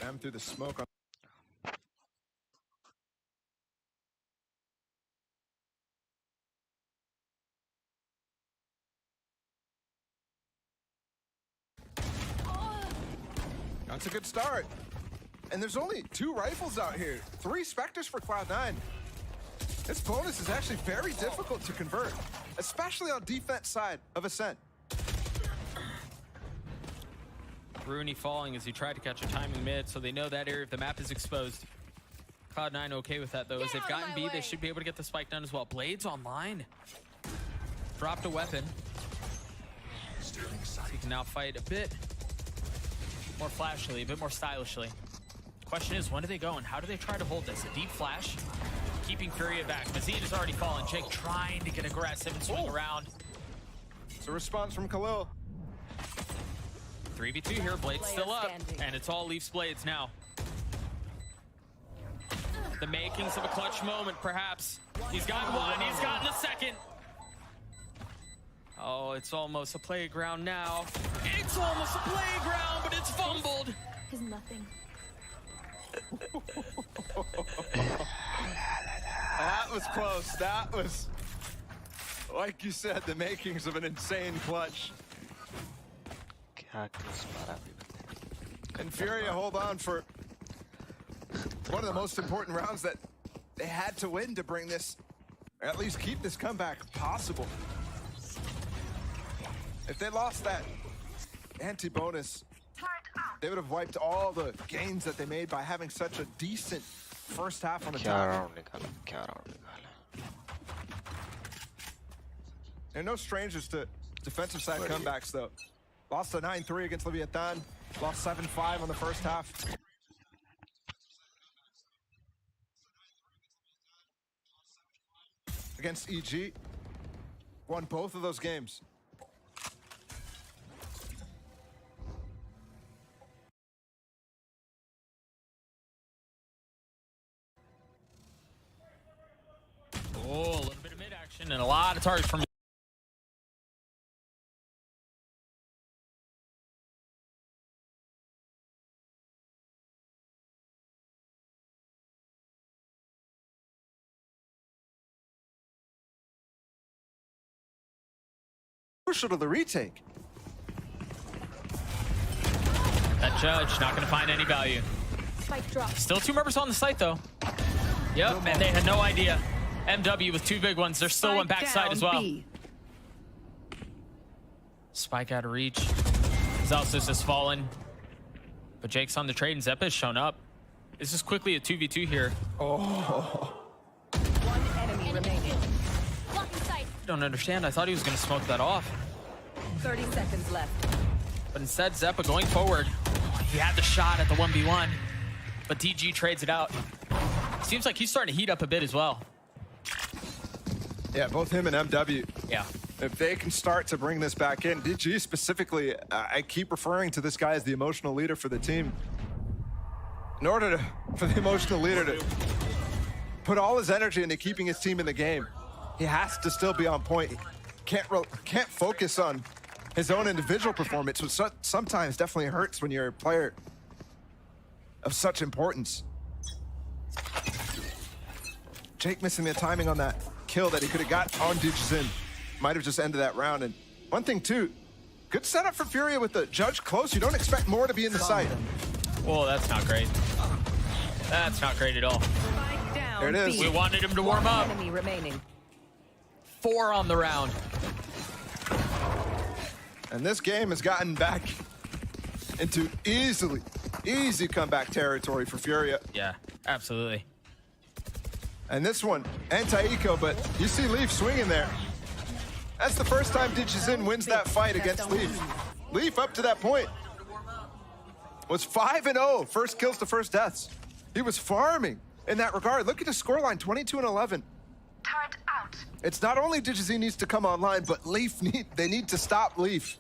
Ram through the smoke. That's a good start. And there's only 2 rifles out here. 3 Spectres for Cloud9. This bonus is actually very difficult to convert, especially on defense side of Ascent. Rooney falling as he tried to catch a timing mid, so they know that area of the map is exposed. Cloud9 okay with that though, as they've gotten B, they should be able to get the spike done as well. Blades online. Dropped a weapon. So he can now fight a bit more flashily, a bit more stylishly. Question is, when do they go and how do they try to hold this? A deep flash, keeping Furia back. Mazid has already fallen. Jake trying to get aggressive and swing around. It's a response from Khalil. 3v2 here, Blades still up, and it's all Leafs Blades now. The makings of a clutch moment, perhaps. He's gotten one, he's gotten the second. Oh, it's almost a playground now. It's almost a playground, but it's fumbled. Is nothing. That was close. That was, like you said, the makings of an insane clutch. And Furia hold on for one of the most important rounds that they had to win to bring this, or at least keep this comeback possible. If they lost that anti-bonus, they would have wiped all the gains that they made by having such a decent first half on the top. They're no strangers to defensive side comebacks though. Lost a 9-3 against Leviathan. Lost 7-5 on the first half. Against EG. Won both of those games. Oh, a little bit of mid-action and a lot of targets from crucial to the retake. that Judge, not going to find any value. Spike drop. Still 2 members on the site though. Yep, and they had no idea. MW with 2 big ones. There's still one backside as well. B. Spike out of reach. Zelsus has fallen. But Jake's on the trade and Zeppa has shown up. This is quickly a 2v2 here. Oh. One enemy remaining. Blocking sight. Don't understand. I thought he was going to smoke that off. 30 seconds left. But instead, Zeppa going forward. He had the shot at the 1v1. But DG trades it out. Seems like he's starting to heat up a bit as well. Yeah, both him and MW. Yeah. If they can start to bring this back in, DG specifically, I keep referring to this guy as the emotional leader for the team. In order for the emotional leader to put all his energy into keeping his team in the game, he has to still be on point. He can't focus on his own individual performance, which sometimes definitely hurts when you're a player of such importance. Jake missing the timing on that kill that he could have got on DigiZin. Might have just ended that round. And one thing too, good setup for Furia with the Judge close. You don't expect more to be in the site. Well, that's not great. That's not great at all. Spike down. There it is. We wanted him to warm up. Enemy remaining. 4 on the round. And this game has gotten back into easy comeback territory for Furia. Yeah, absolutely. And this one, anti-eco, but you see Leaf swinging there. That's the first time DigiZin wins that fight against Leaf. Leaf, up to that point, was 5-0, first kills to first deaths. He was farming in that regard. Look at his scoreline, 22-11. Turret out. It's not only DigiZin needs to come online, but they need to stop Leaf.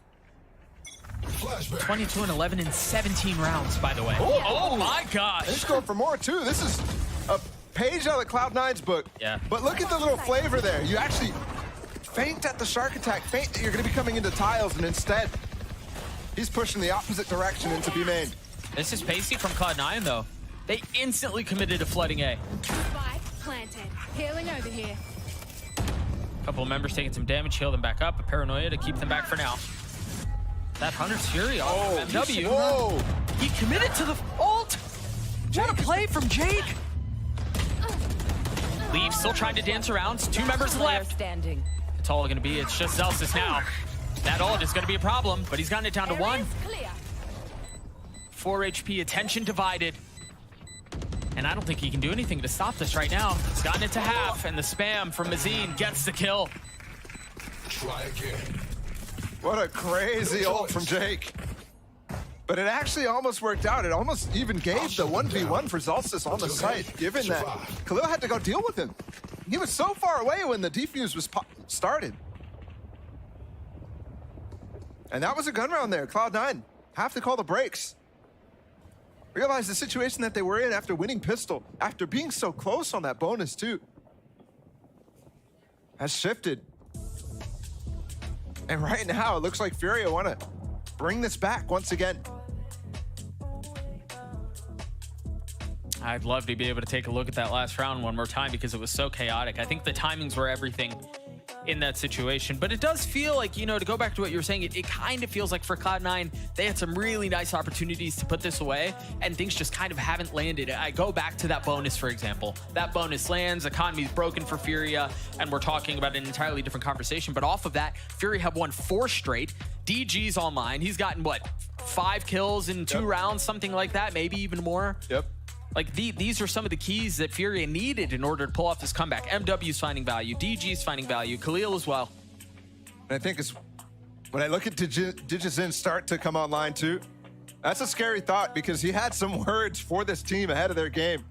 22-11 in 17 rounds, by the way. Oh my gosh. He's going for more too. This is a page out of Cloud9's book. Yeah. But look at the little flavor there. You actually feint at the shark attack, feint that you're going to be coming into tiles, and instead, he's pushing the opposite direction into B main. This is pacey from Cloud9, though. They instantly committed to flooding A. Spike planted. Healing over here. Couple of members taking some damage, heal them back up. A paranoia to keep them back for now. That Hunter's Fury off from MW. Whoa! He committed to the ult. What a play from Jake. Leaf still trying to dance around. 2 members Player left. standing. It's all going to be. It's just Zelsis now. That ult is going to be a problem, but he's gotten it down to 1. Area's clear. 4 HP, attention divided. And I don't think he can do anything to stop this right now. He's gotten it to half, and the spam from Mazine gets the kill. Try again. What a crazy ult from Jake. But it actually almost worked out. It almost even gave the 1v1 for Zolcis on the site, given that Khalil had to go deal with him. He was so far away when the defuse was started. And that was a gun round there. Cloud9 have to call the brakes. Realize the situation that they were in after winning pistol, after being so close on that bonus too, has shifted. And right now, it looks like Furia want to bring this back once again. I'd love to be able to take a look at that last round one more time because it was so chaotic. I think the timings were everything in that situation. But it does feel like, you know, to go back to what you were saying, it kind of feels like for Cloud9, they had some really nice opportunities to put this away, and things just kind of haven't landed. I go back to that bonus, for example. That bonus lands, economy's broken for Furia, and we're talking about an entirely different conversation. But off of that, Fury have won 4 straight. DG's online. He's gotten, what, 5 kills in 2 rounds, something like that, maybe even more. Yep. Like, these are some of the keys that Furia needed in order to pull off this comeback. MW's finding value, DG's finding value, Khalil as well. And I think it's, when I look at Digizin start to come online too, that's a scary thought because he had some words for this team ahead of their game,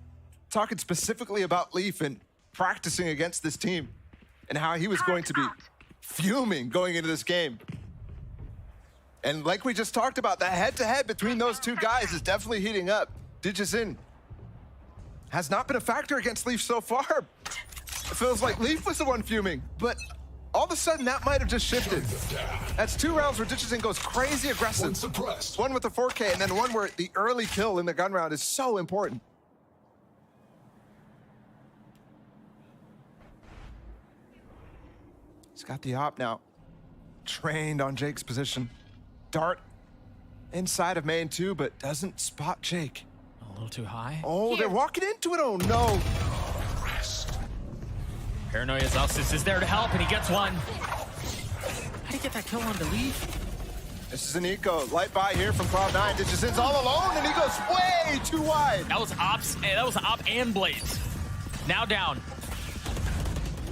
talking specifically about Leaf and practicing against this team and how he was going to be fuming going into this game. And like we just talked about, that head-to-head between those 2 guys is definitely heating up. Digizin has not been a factor against Leaf so far. It feels like Leaf was the one fuming, but all of a sudden that might have just shifted. That's 2 rounds where Digizin goes crazy aggressive. One with the 4K and then one where the early kill in the gun round is so important. He's got the op now. Trained on Jake's position. Dart inside of main 2, but doesn't spot Jake. A little too high. Oh, they're walking into it. Oh, no. Paranoia Zelsis is there to help, and he gets one. How do you get that kill on the Leaf? This is an eco. Light by here from Cloud9. Digizin's all alone, and he goes way too wide. That was ops. That was op and Blades. Now down.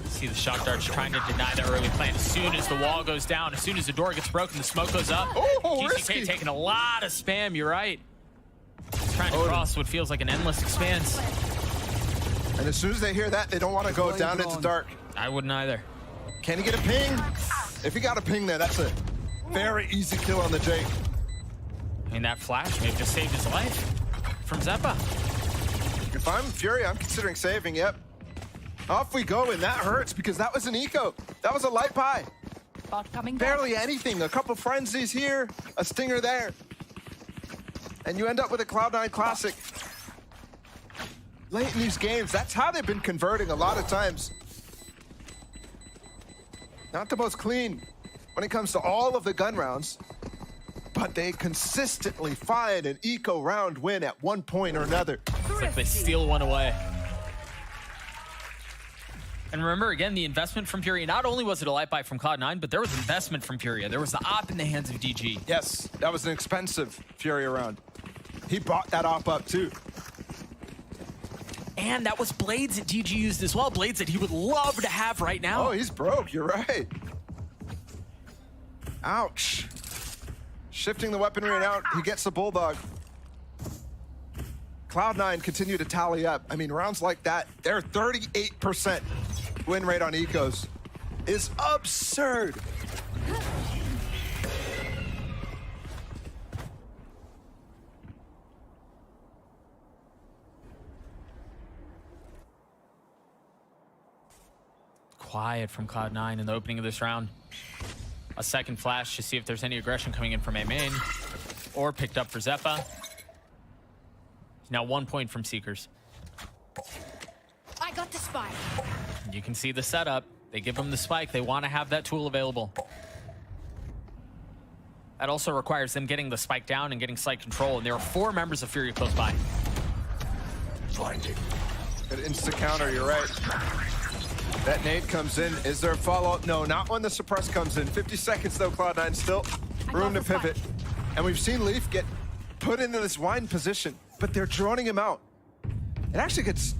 See the shock darts trying to deny the early plant. As soon as the wall goes down, as soon as the door gets broken, the smoke goes up. Oh, TCK risky. taking a lot of spam. You're right. He's trying to cross what feels like an endless expanse. And as soon as they hear that, they don't want to go down into dark. I wouldn't either. Can he get a ping? If he got a ping there, that's a very easy kill on the Jake. I mean, that flash may have just saved his life from Zeppa. If I'm Fury, I'm considering saving, yep. Off we go, and that hurts because that was an eco. That was a light pie. Bot coming back. Barely anything. A couple frenzies here, a stinger there. And you end up with a Cloud9 classic. Late in these games, that's how they've been converting a lot of times. Not the most clean when it comes to all of the gun rounds, but they consistently find an eco round win at one point or another. It's like they steal one away. And remember, again, the investment from Furia, not only was it a light buy from Cloud9, but there was investment from Furia. There was the op in the hands of DG. Yes, that was an expensive Furia round. He bought that op up too. And that was Blades that DG used as well. Blades that he would love to have right now. Oh, he's broke, you're right. Ouch. Shifting the weaponry and out, he gets the Bulldog. Cloud9 continue to tally up. I mean, rounds like that, they're 38% win rate on ecos is absurd. Quiet from Cloud9 in the opening of this round. A second flash to see if there's any aggression coming in from A main, or picked up for Zeppa. Now 1 point from Seekers. I got the spike. You can see the setup. They give them the spike. They want to have that tool available. That also requires them getting the spike down and getting site control. And there are 4 members of Fury close by. Blinding. Good insta counter, you're right. That nade comes in. Is there a follow-up? No, not when the suppress comes in. 50 seconds though, Cloud9 still room to pivot. And we've seen Leaf get put into this wide position, but they're droning him out. It actually gets,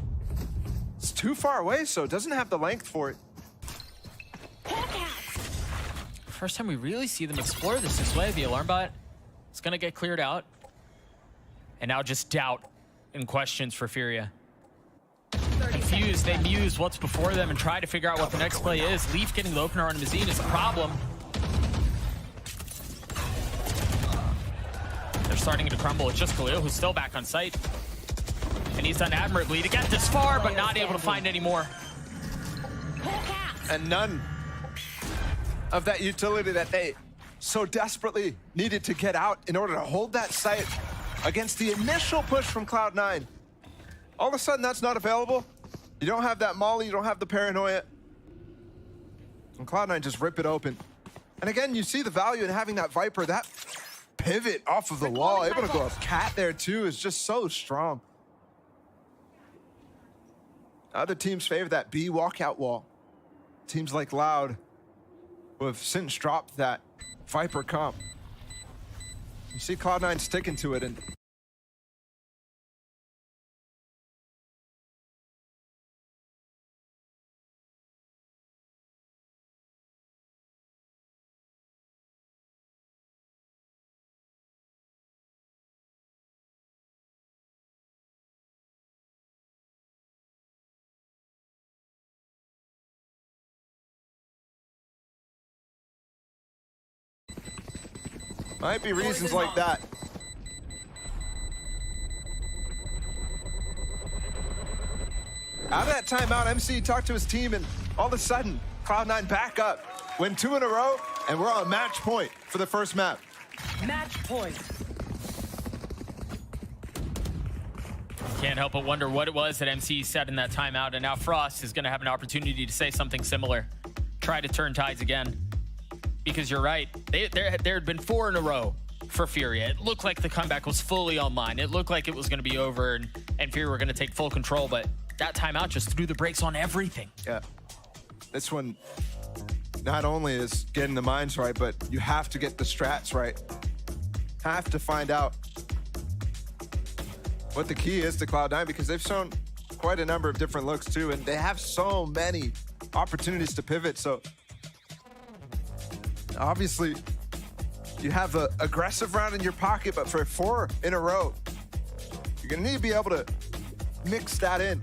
it's too far away, so it doesn't have the length for it. First time we really see them explore this way. The alarm bot is gonna get cleared out. And now just doubt and questions for Furia. Confused, they muse what's before them and try to figure out what the next play is. Leaf getting the opener on Mazine is a problem. They're starting to crumble. It's just Khalil who's still back on site. And he's done admirably to get this far, but not able to find any more. And none of that utility that they so desperately needed to get out in order to hold that site against the initial push from Cloud9. All of a sudden, that's not available. You don't have that molly, you don't have the paranoia. And Cloud9 just rip it open. And again, you see the value in having that Viper, that pivot off of the wall, able to go up cat there too, is just so strong. Other teams favor that B walkout wall. Teams like Loud, who have since dropped that Viper comp. You see Cloud9 sticking to it, and might be reasons like that. Out of that timeout, MC talked to his team, and all of a sudden, Cloud9 back up. Win 2 in a row, and we're on match point for the first map. Match point. Can't help but wonder what it was that MC said in that timeout, and now Frost is going to have an opportunity to say something similar. Try to turn tides again. Because you're right, there had been 4 in a row for Furia. It looked like the comeback was fully online. It looked like it was going to be over and Furia were going to take full control, but that timeout just threw the brakes on everything. Yeah, this one not only is getting the minds right, but you have to get the strats right. Have to find out what the key is to Cloud9, because they've shown quite a number of different looks too, and they have so many opportunities to pivot, so obviously, you have an aggressive round in your pocket, but for 4 in a row, you're gonna need to be able to mix that in.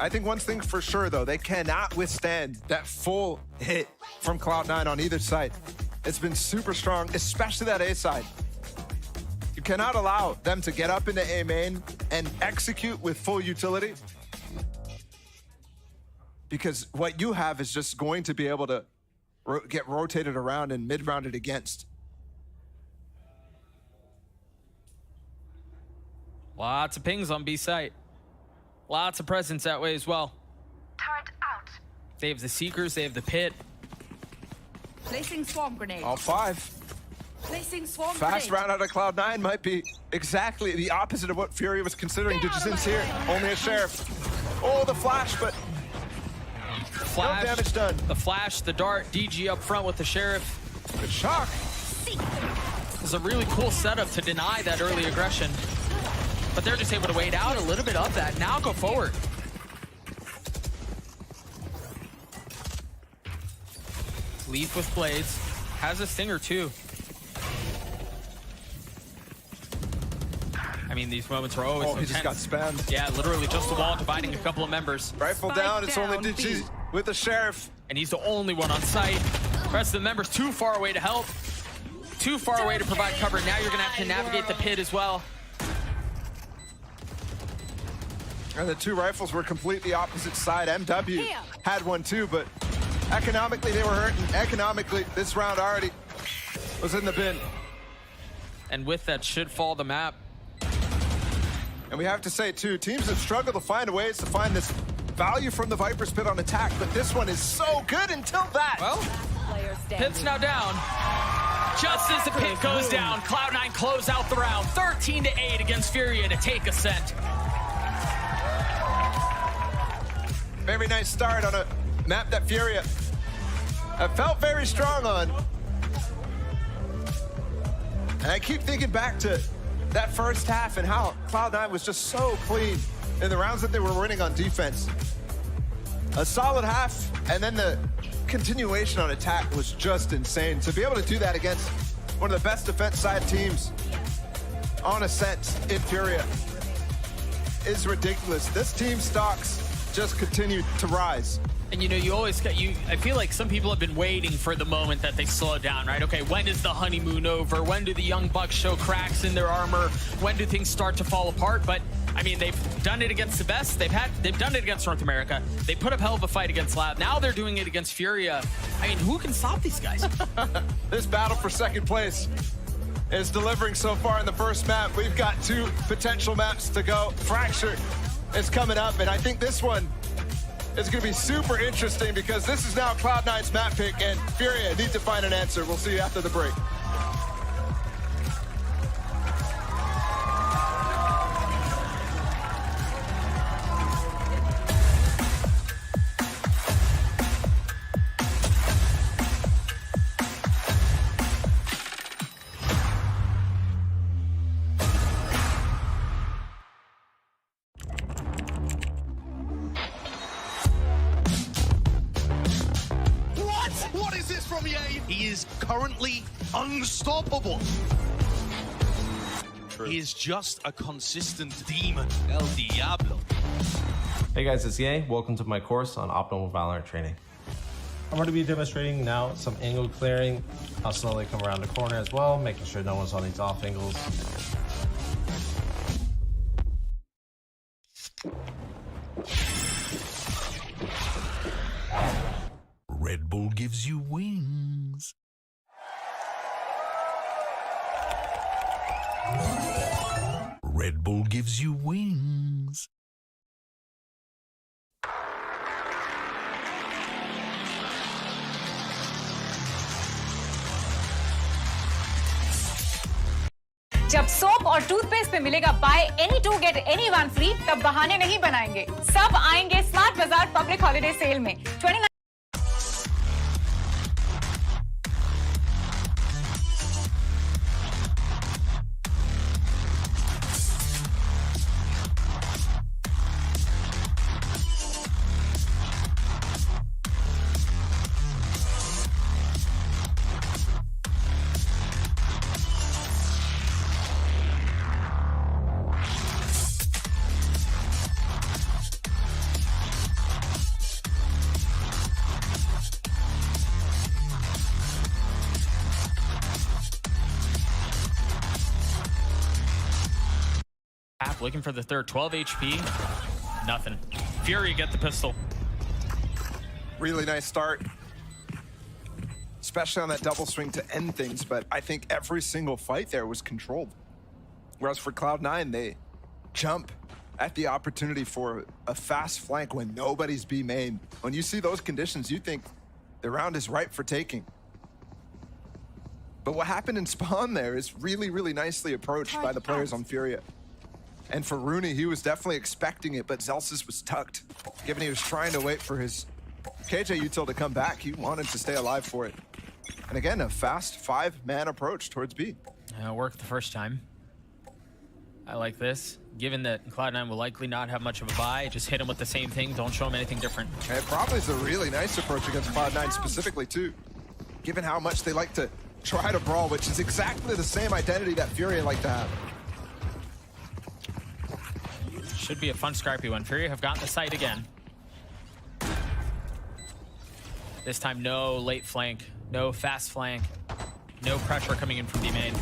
I think one thing for sure, though, they cannot withstand that full hit from Cloud9 on either side. It's been super strong, especially that A side. You cannot allow them to get up into A main and execute with full utility, because what you have is just going to be able to get rotated around and mid-rounded against. Lots of pings on B site. Lots of presence that way as well. Turret out. They have the Seekers, they have the Pit. Placing swarm grenade. All 5. Placing swarm Fast grenade. round out of Cloud9 might be exactly the opposite of what Fury was considering. Digicent's here, only a Sheriff. Oh, the flash, but Flash, no damage done. The flash, the dart, DG up front with the Sheriff. Good shock. It was a really cool setup to deny that early aggression. But they're just able to wait out a little bit of that. Now go forward. Leaf with blades. Has a stinger too. I mean, these moments are always he just got spammed. Yeah, literally just the wall dividing a couple of members. Rifle down, it's only DG with the Sheriff. And he's the only one on site. The rest of the members too far away to help. Too far away to provide cover. Now you're gonna have to navigate the pit as well. And the 2 rifles were completely opposite side. MW had one too, but economically they were hurting. Economically, this round already was in the bin. And with that should fall the map. And we have to say, too, teams have struggled to find ways to find this value from the Viper's Pit on attack, but this one is so good until that. Well, Pit's now down. Just as the Pit goes down, Cloud9 close out the round. 13-8 against Furia to take Ascent. Very nice start on a map that Furia felt very strong on. And I keep thinking back to that first half and how Cloud9 was just so clean in the rounds that they were winning on defense. A solid half, and then the continuation on attack was just insane. To be able to do that against one of the best defense side teams on Ascent in Furia is ridiculous. This team stocks just continue to rise. And you know, you always got I feel like some people have been waiting for the moment that they slow down, right? Okay, when is the honeymoon over? When do the young bucks show cracks in their armor? When do things start to fall apart? But I mean, they've done it against the best. They've done it against North America. They put up hell of a fight against Lab. Now they're doing it against Furia. I mean, who can stop these guys? This battle for second place is delivering so far in the first map. We've got 2 potential maps to go. Fracture is coming up, and I think this one is going to be super interesting because this is now Cloud9's map pick, and Furia need to find an answer. We'll see you after the break. What is this from EA? He is currently unstoppable. True. He is just a consistent demon. El Diablo. Hey guys, it's EA. Welcome to my course on optimal VALORANT training. I'm going to be demonstrating now some angle clearing. I'll slowly come around the corner as well, making sure no one's on these off angles. Red Bull gives you wings. Red Bull gives you wings. जब soap और toothpaste पे मिलेगा by any 2 get any 1 free, तब बहाने नहीं बनाएंगे। सब आएंगे स्मार्ट बाजार पब्लिक हॉलिडे सेल में 29 Looking for the third. 12 HP. Nothing. Fury get the pistol. Really nice start, especially on that double swing to end things, but I think every single fight there was controlled. Whereas for Cloud9, they jump at the opportunity for a fast flank when nobody's B main. When you see those conditions, you think the round is ripe for taking. But what happened in spawn there is really, really nicely approached by the players on Furia. And for Rooney, he was definitely expecting it, but Zelsis was tucked. Given he was trying to wait for his KJ util to come back, he wanted to stay alive for it. And again, a fast 5-man approach towards B. It worked the first time. I like this. Given that Cloud9 will likely not have much of a buy, just hit him with the same thing, don't show him anything different. And it probably is a really nice approach against Cloud9 specifically too, given how much they like to try to brawl, which is exactly the same identity that Furia like to have. Should be a fun Scrappy one. Fury have gotten the site again. This time, no late flank, no fast flank, no pressure coming in from B main.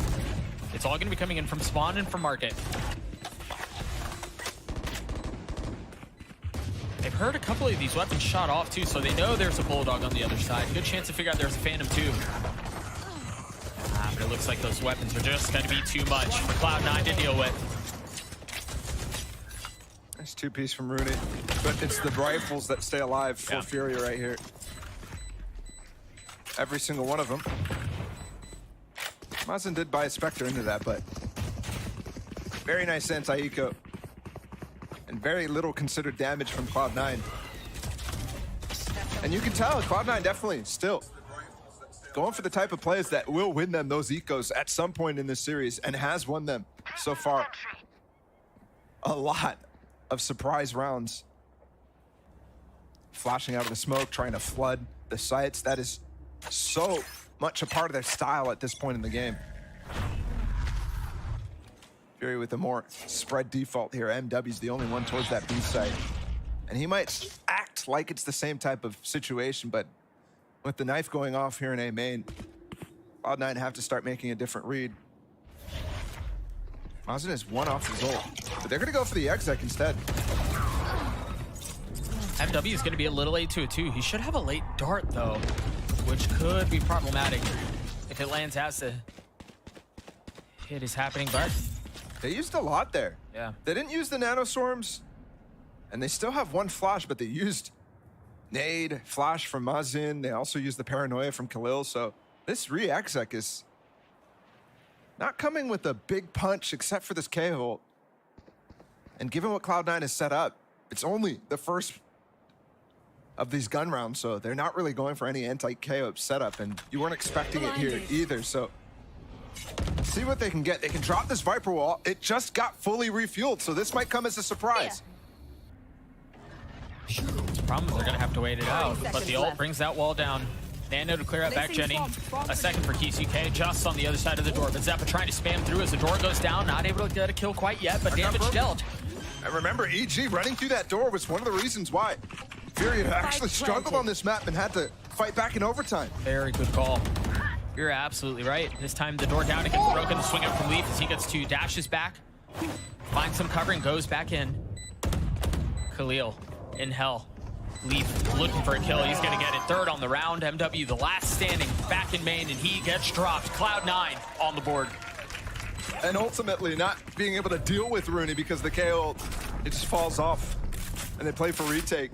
It's all going to be coming in from spawn and from market. They've heard a couple of these weapons shot off too, so they know there's a Bulldog on the other side. Good chance to figure out there's a Phantom too. but it looks like those weapons are just going to be too much for Cloud9 to deal with. Nice two-piece from Rooney, but it's the rifles that stay alive for Fury right here. Every single one of them. Mazen did buy a Spectre into that, but very nice anti-eco. And very little considered damage from Cloud9. And you can tell Cloud9 definitely still going for the type of plays that will win them those ecos at some point in this series, and has won them so far a lot of surprise rounds. Flashing out of the smoke, trying to flood the sites. That is so much a part of their style at this point in the game. Fury with a more spread default here. MW's the only one towards that B site. And he might act like it's the same type of situation, but with the knife going off here in A main, Cloud9 have to start making a different read. Mazen is one off his ult, but they're gonna go for the exec instead. MW is gonna be a little late to it too. He should have a late dart though, which could be problematic if it lands as the hit is happening, but they used a lot there. Yeah. They didn't use the nanoswarms, and they still have one flash, but they used nade, flash from Mazen. They also used the paranoia from Khalil, so this re-exec is not coming with a big punch except for this K-ult. And given what Cloud9 has set up, it's only the first of these gun rounds, so they're not really going for any anti-KO setup, and you weren't expecting it here either, so see what they can get. They can drop this Viper wall. It just got fully refueled, so this might come as a surprise. The problem is they're gonna have to wait it out, but the ult brings that wall down. Nano to clear out back Jenny. A second for KCK just on the other side of the door, but Zeppa trying to spam through as the door goes down. Not able to get a kill quite yet, but damage dealt. And remember, EG running through that door was one of the reasons why Fury actually struggled on this map and had to fight back in overtime. Very good call. You're absolutely right. This time the door down, it gets broken. The swing up from Leaf as he gets two dashes back. Finds some cover and goes back in. Khalil in hell. Leaf looking for a kill. He's going to get it third on the round. MW, the last standing, back in main, and he gets dropped. Cloud9 on the board. And ultimately not being able to deal with Rooney because the KO, it just falls off. And they play for retake.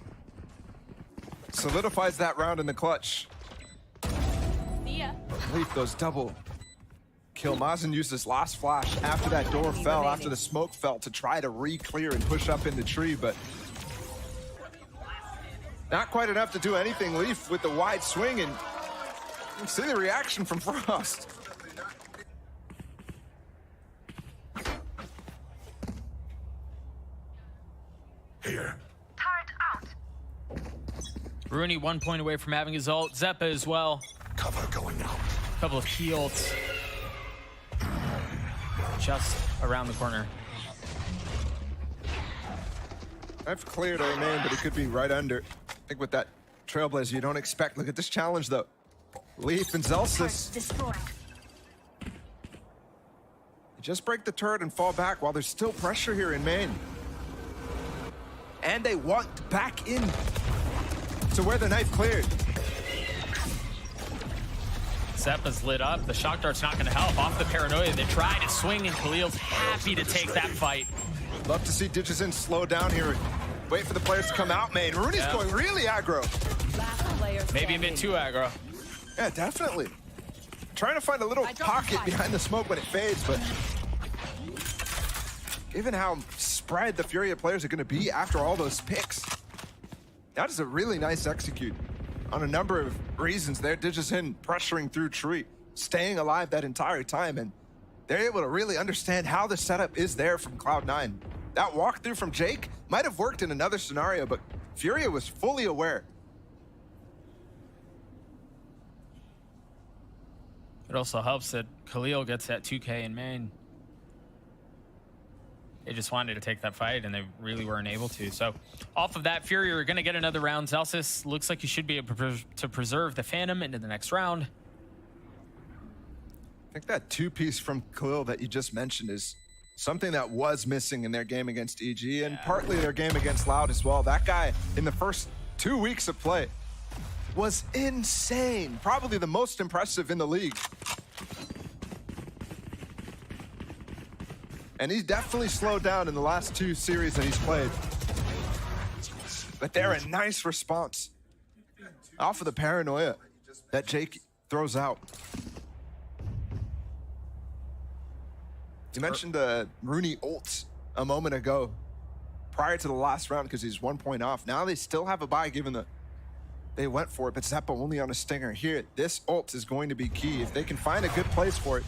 Solidifies that round in the clutch. Leaf goes double kill. Mazen used his last flash after that door fell, after the smoke fell, to try to re-clear and push up in the tree, but not quite enough to do anything. Leaf with the wide swing, and you can see the reaction from Frost. Here. Rooney 1 point away from having his ult. Zeppa as well. Cover going out. Couple of key ults. Just around the corner. I've cleared A main, but it could be right under. I think with that Trailblazer, you don't expect. Look at this challenge, though. Leaf and Zelsis. They just break the turret and fall back while there's still pressure here in main. And they walked back in to where the knife cleared. Zeppa's lit up. The shock dart's not going to help. Off the paranoia, they try to swing, and Khalil's happy to take that fight. Love to see Digizin slow down here. Wait for the players to come out, main. Rooney's going really aggro. Maybe a bit too aggro. Yeah, definitely. Trying to find a little pocket behind the smoke when it fades, but given how spread the Fury players are going to be after all those picks, that is a really nice execute on a number of reasons there. Digizin pressuring through tree, staying alive that entire time, and they're able to really understand how the setup is there from Cloud9. That walkthrough from Jake might have worked in another scenario, but Furia was fully aware. It also helps that Khalil gets that 2K in main. They just wanted to take that fight, and they really weren't able to. So off of that, Fury are going to get another round. Zelsis looks like he should be able to preserve the Phantom into the next round. I think that two-piece from Khalil that you just mentioned is something that was missing in their game against EG, and partly their game against Loud as well. That guy, in the first 2 weeks of play, was insane. Probably the most impressive in the league. And he's definitely slowed down in the last 2 series that he's played. But they're a nice response off of the paranoia that Jake throws out. You mentioned Rooney ults a moment ago prior to the last round because he's 1 point off. Now they still have a bye given that they went for it, but Zeppa only on a stinger. Here, this ult is going to be key. If they can find a good place for it.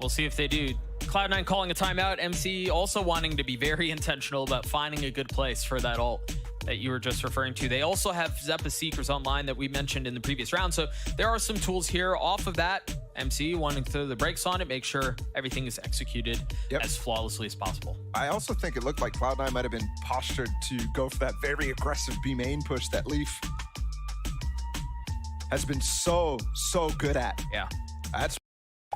We'll see if they do. Cloud9 calling a timeout. MC also wanting to be very intentional about finding a good place for that ult that you were just referring to. They also have Zeppa Seekers online that we mentioned in the previous round. So there are some tools here off of that. MC wanting to throw the brakes on it, make sure everything is executed as flawlessly as possible. I also think it looked like Cloud9 might have been postured to go for that very aggressive B main push that Leaf has been so good at. Yeah. That's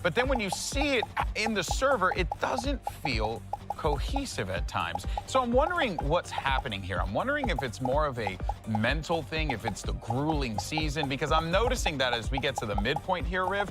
But then when you see it in the server, it doesn't feel cohesive at times. So I'm wondering what's happening here. I'm wondering if it's more of a mental thing, if it's the grueling season, because I'm noticing that as we get to the midpoint here, Riv,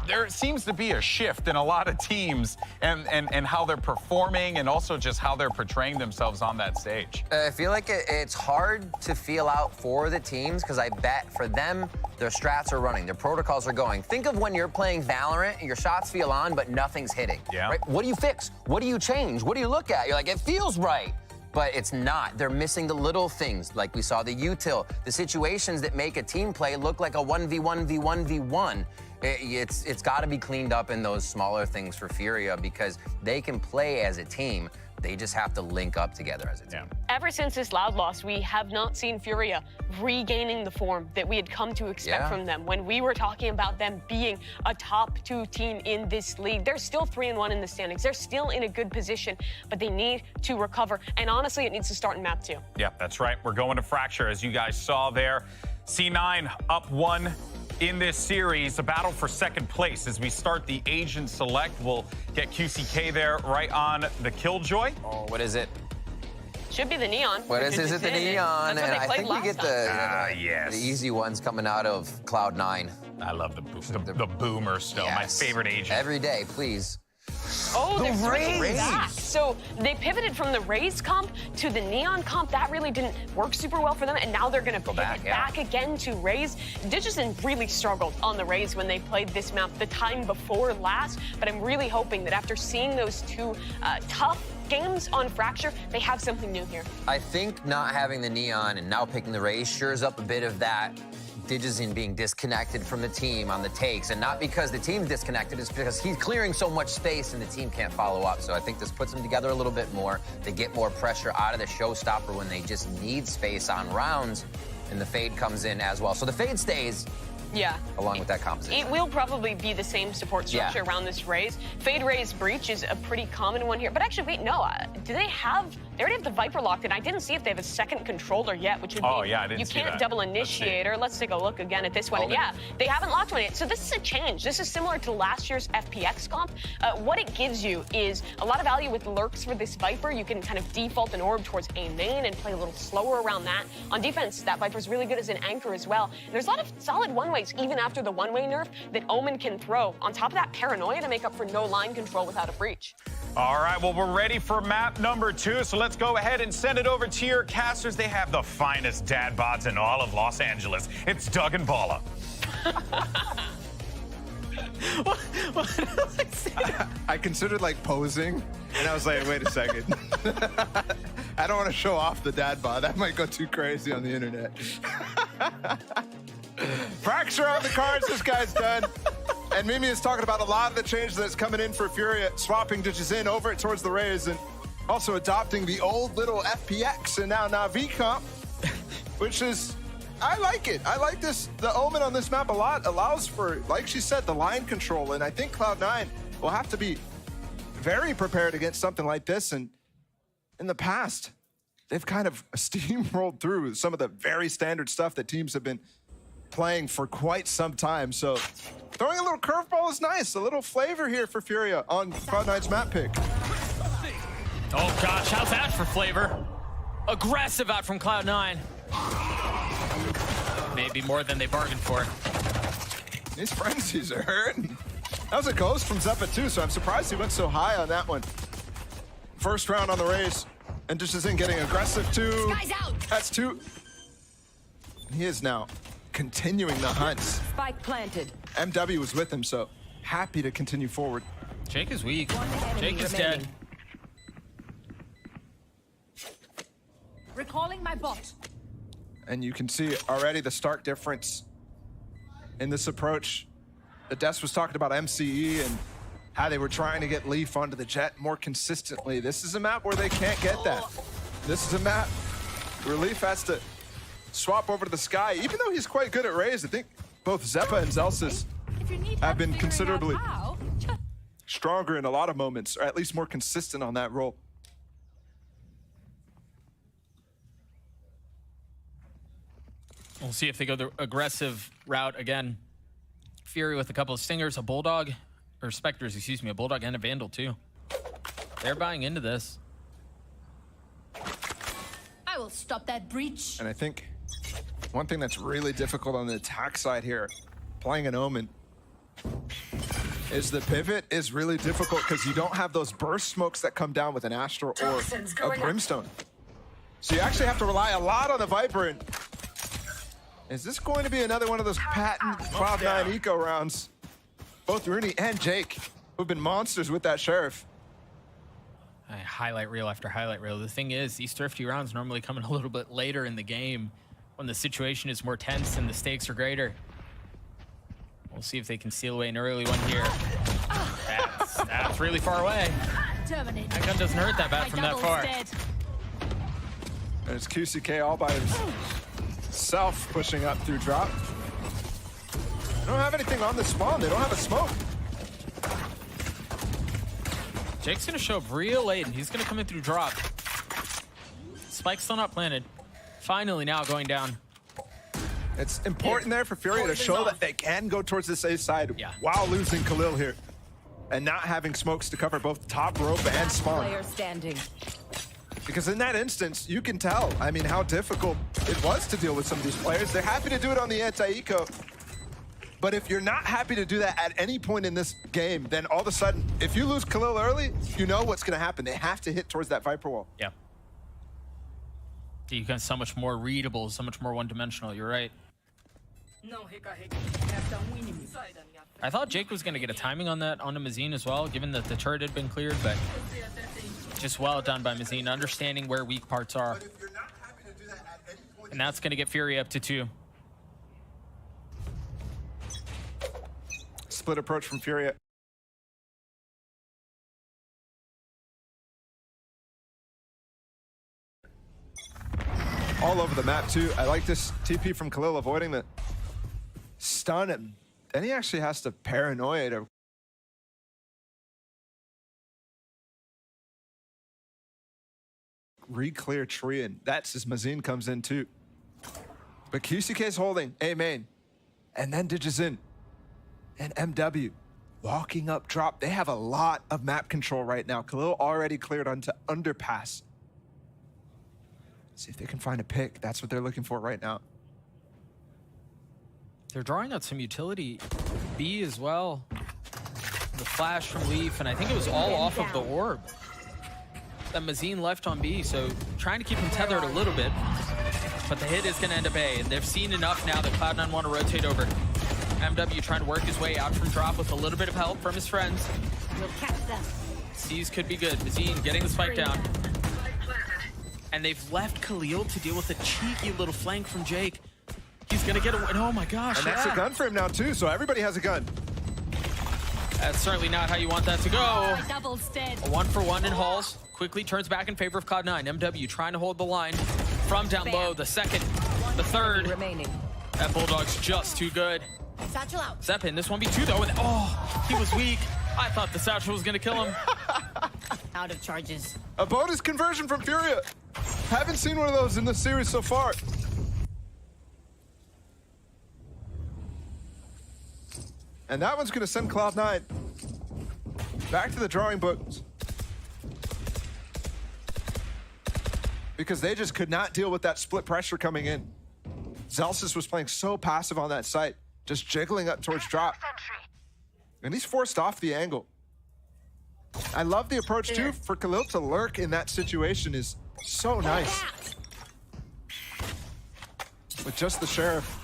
there seems to be a shift in a lot of teams and how they're performing and also just how they're portraying themselves on that stage. I feel like it's hard to feel out for the teams because I bet for them, their strats are running, their protocols are going. Think of when you're playing Valorant, your shots feel on, but nothing's hitting. Yeah. Right? What do you fix? What do you change? What do you look at? You're like, it feels right, but it's not. They're missing the little things, like we saw the util, the situations that make a team play look like a 1v1v1v1. It's got to be cleaned up in those smaller things for Furia because they can play as a team. They just have to link up together as a team. Ever since this Loud loss, we have not seen Furia regaining the form that we had come to expect from them. When we were talking about them being a top 2 team in this league, they're still 3-1 in the standings. They're still in a good position, but they need to recover. And honestly, it needs to start in map 2. Yeah, that's right. We're going to Fracture, as you guys saw there. C9 up 1 in this series, a battle for second place as we start the Asian select. We'll get QCK there right on the Killjoy. Oh, what is it? Should be the Neon. What is it? The Neon. That's what And they I think we get the easy ones coming out of Cloud9. I love the boomer still. Yes. My favorite agent. Every day, please. Oh, they're switching Raze. back. So they pivoted from the Raze comp to the Neon comp. That really didn't work super well for them, and now they're going to pivot back again to Raze. Digison really struggled on the Raze when they played this map the time before last, but I'm really hoping that after seeing those 2 tough games on Fracture, they have something new here. I think not having the Neon and now picking the Raze shores up a bit of that Digison being disconnected from the team on the takes, and not because the team's disconnected, it's because he's clearing so much space and the team can't follow up. So I think this puts them together a little bit more. They get more pressure out of the showstopper when they just need space on rounds, and the fade comes in as well. So the fade stays. Yeah. Along with that composition. It will probably be the same support structure around this Raze. Fade Raze Breach is a pretty common one here. But actually, wait, no. They already have the Viper locked in. I didn't see if they have a second controller yet, which would be, I didn't you see can't that. double initiator. Let's take a look again at this one. And yeah, they haven't locked one yet. So this is a change. This is similar to last year's FPX comp. What it gives you is a lot of value with lurks for this Viper. You can kind of default an orb towards A main and play a little slower around that. On defense, that Viper's really good as an anchor as well. And there's a lot of solid one-ways, even after the one-way nerf, that Omen can throw. On top of that, paranoia to make up for no line control without a breach. All right, well, we're ready for map number 2, so let's go ahead and send it over to your casters. They have the finest dad bods in all of Los Angeles. It's Doug and Paula. I considered like posing, and I was like, wait a second. I don't want to show off the dad bod. That might go too crazy on the internet. Fracture on the cards, this guy's done. And Mimi is talking about a lot of the change that's coming in for Furia, swapping ditches in over it towards the Raze, and also adopting the old little FPX and now Navi comp, which is, I like it. I like this. The Omen on this map a lot allows for, like she said, the line control, and I think Cloud9 will have to be very prepared against something like this. And in the past, they've kind of steamrolled through some of the very standard stuff that teams have been playing for quite some time. So throwing a little curveball is nice. A little flavor here for Furia on Cloud9's map pick. Oh gosh, how's that for flavor? Aggressive out from Cloud9. Maybe more than they bargained for. These frenzies are hurting. That was a ghost from Zeppa too, so I'm surprised he went so high on that one. First round on the race, and just isn't getting aggressive too. Guy's out. That's 2. He is now continuing the hunt. Spike planted. MW was with him, so happy to continue forward. Jake is weak. enemy Jake is remaining. dead. Recalling my bot. And you can see already the stark difference in this approach. The Des was talking about MCE and how they were trying to get Leaf onto the Jet more consistently. This is a map where they can't get that. This is a map where Leaf has to swap over to the Sky. Even though he's quite good at Raze, I think both Zeppa and Zelsis If you need have been help figuring out considerably how, just stronger in a lot of moments, or at least more consistent on that role. We'll see if they go the aggressive route again. Fury with a couple of stingers, a bulldog, or specters, excuse me, a bulldog and a vandal too. They're buying into this. I will stop that breach. And I think one thing that's really difficult on the attack side here, playing an Omen, is the pivot is really difficult because you don't have those burst smokes that come down with an Astral or a Brimstone. So you actually have to rely a lot on the Viper. And is this going to be another one of those patent Cloud9 eco rounds? Both Rooney and Jake, who've been monsters with that Sheriff. Highlight reel after highlight reel. The thing is, these thrifty rounds normally come in a little bit later in the game when the situation is more tense and the stakes are greater. We'll see if they can seal away an early one here. That's really far away. Terminate. That gun doesn't hurt that bad from that far. Dead. And it's QCK all by himself pushing up through drop. They don't have anything on the spawn. They don't have a smoke. Jake's gonna show up real late and he's gonna come in through drop. Spike's still not planted. Finally now going down. It's important there for Fury to show that they can go towards this A side while losing Khalil here. And not having smokes to cover both top rope and spawn. player standing. Because in that instance, you can tell, I mean, how difficult it was to deal with some of these players. They're happy to do it on the anti-eco. But if you're not happy to do that at any point in this game, then all of a sudden, if you lose Khalil early, you know what's going to happen. They have to hit towards that Viper wall. Yeah. You got so much more readable, so much more one-dimensional. You're right. I thought Jake was going to get a timing on that onto Mazine as well, given that the turret had been cleared, but just well done by Mazine, understanding where weak parts are. And that's going to get Fury up to 2. Split approach from Fury. All over the map too. I like this TP from Khalil avoiding the stun, and then he actually has to paranoia to re-clear tree, and that's as Mazine comes in too. But QCK's holding A main, and then Digis in. And MW walking up drop. They have a lot of map control right now. Khalil already cleared onto underpass. See if they can find a pick. That's what they're looking for right now. They're drawing out some utility B as well. The flash from Leaf, and I think it was all off of the orb that Mazine left on B, so trying to keep him tethered a little bit. But the hit is going to end up A, and they've seen enough now that Cloud9 want to rotate over. MW trying to work his way out from drop with a little bit of help from his friends. We'll catch them. C's could be good. Mazine getting the spike down. And they've left Khalil to deal with a cheeky little flank from Jake. He's going to get a... Oh my gosh, And that's a gun for him now too, so everybody has a gun. That's certainly not how you want that to go. Double's dead. A 1-for-1 in Halls. Quickly turns back in favor of Cloud9. MW trying to hold the line from down low. The second, the third. Remaining. That Bulldog's just too good. Satchel out. Zeppin, this 1v2 though. And, oh, he was weak. I thought the Satchel was going to kill him. Out of charges. A bonus conversion from Furia. Haven't seen one of those in this series so far. And that one's going to send Cloud9 back to the drawing books. Because they just could not deal with that split pressure coming in. Zelsis was playing so passive on that site. just jiggling up towards drop. And he's forced off the angle. I love the approach too. For Khalil to lurk in that situation is so nice. With just the Sheriff.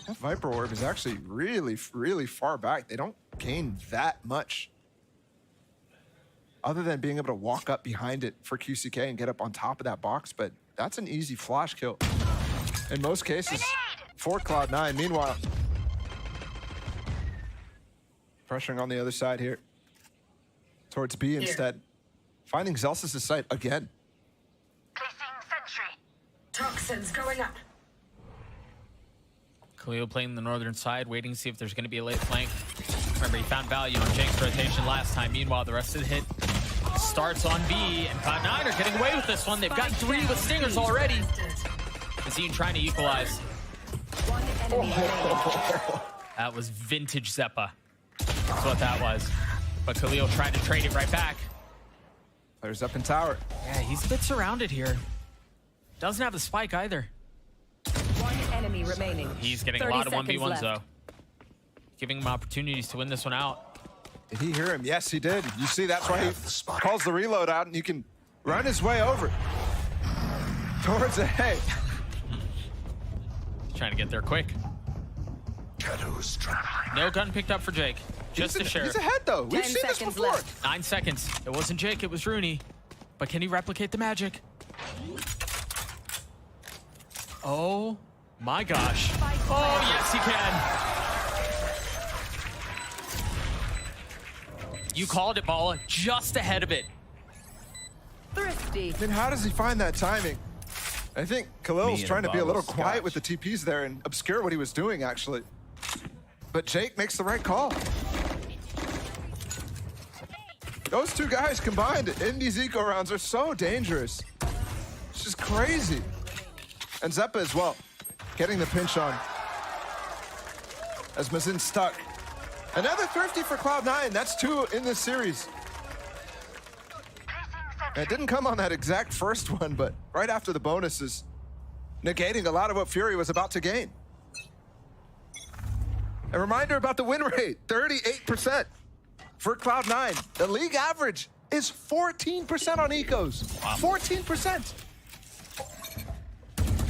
That Viper Orb is actually really, really far back. They don't gain that much. Other than being able to walk up behind it for QCK and get up on top of that box, but that's an easy flash kill. In most cases, for Cloud9. Meanwhile, pressuring on the other side here. Towards B instead. Finding Zelsis' sight again. Placing sentry. Toxins going up. Khalil playing the northern side, waiting to see if there's going to be a late flank. Remember, he found value on Jake's rotation last time. Meanwhile, the rest of the hit starts on B, and Cloud9 are getting away with this one. They've got 3 with Stingers already. Azine trying to equalize. That was vintage Zeppa. That's what that was. But Khalil trying to trade it right back. Players up in tower. Yeah, he's a bit surrounded here. Doesn't have the spike either. One enemy remaining. He's getting a lot of 1v1s though. Giving him opportunities to win this one out. Did he hear him? Yes, he did. You see, that's why he calls the reload out, and you can run his way over towards A. Trying to get there quick. No gun picked up for Jake. Just a Sheriff. He's ahead though. We've 10 seen this seconds before. left. 9 seconds. It wasn't Jake, it was Rooney. But can he replicate the magic? Oh my gosh. Oh, yes, he can. You called it, Bala. Just ahead of it. Thrifty. Then how does he find that timing? I think Khalil's trying to be a little quiet with the TPs there and obscure what he was doing, actually. But Jake makes the right call. Those two guys combined in these eco rounds are so dangerous. It's just crazy. And Zeppa as well, getting the pinch on. As Mazin's stuck. Another thrifty for Cloud9. That's 2 in this series. And it didn't come on that exact first one, but right after the bonuses, negating a lot of what Fury was about to gain. A reminder about the win rate, 38% for Cloud9. The league average is 14% on ecos. Wow. 14%.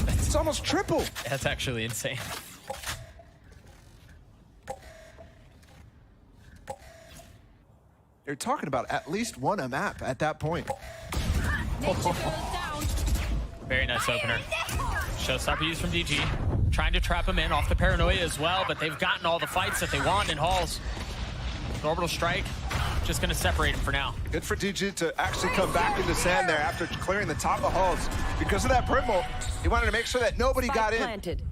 It's almost triple. That's actually insane. You're talking about at least 1 a map at that point. Very nice opener. Showstopper used from DG. Trying to trap him in off the paranoia as well, but they've gotten all the fights that they want in halls. The orbital strike, just gonna separate him for now. Good for DG to actually come back into sand there after clearing the top of halls. Because of that Primble, he wanted to make sure that nobody got in. Planted.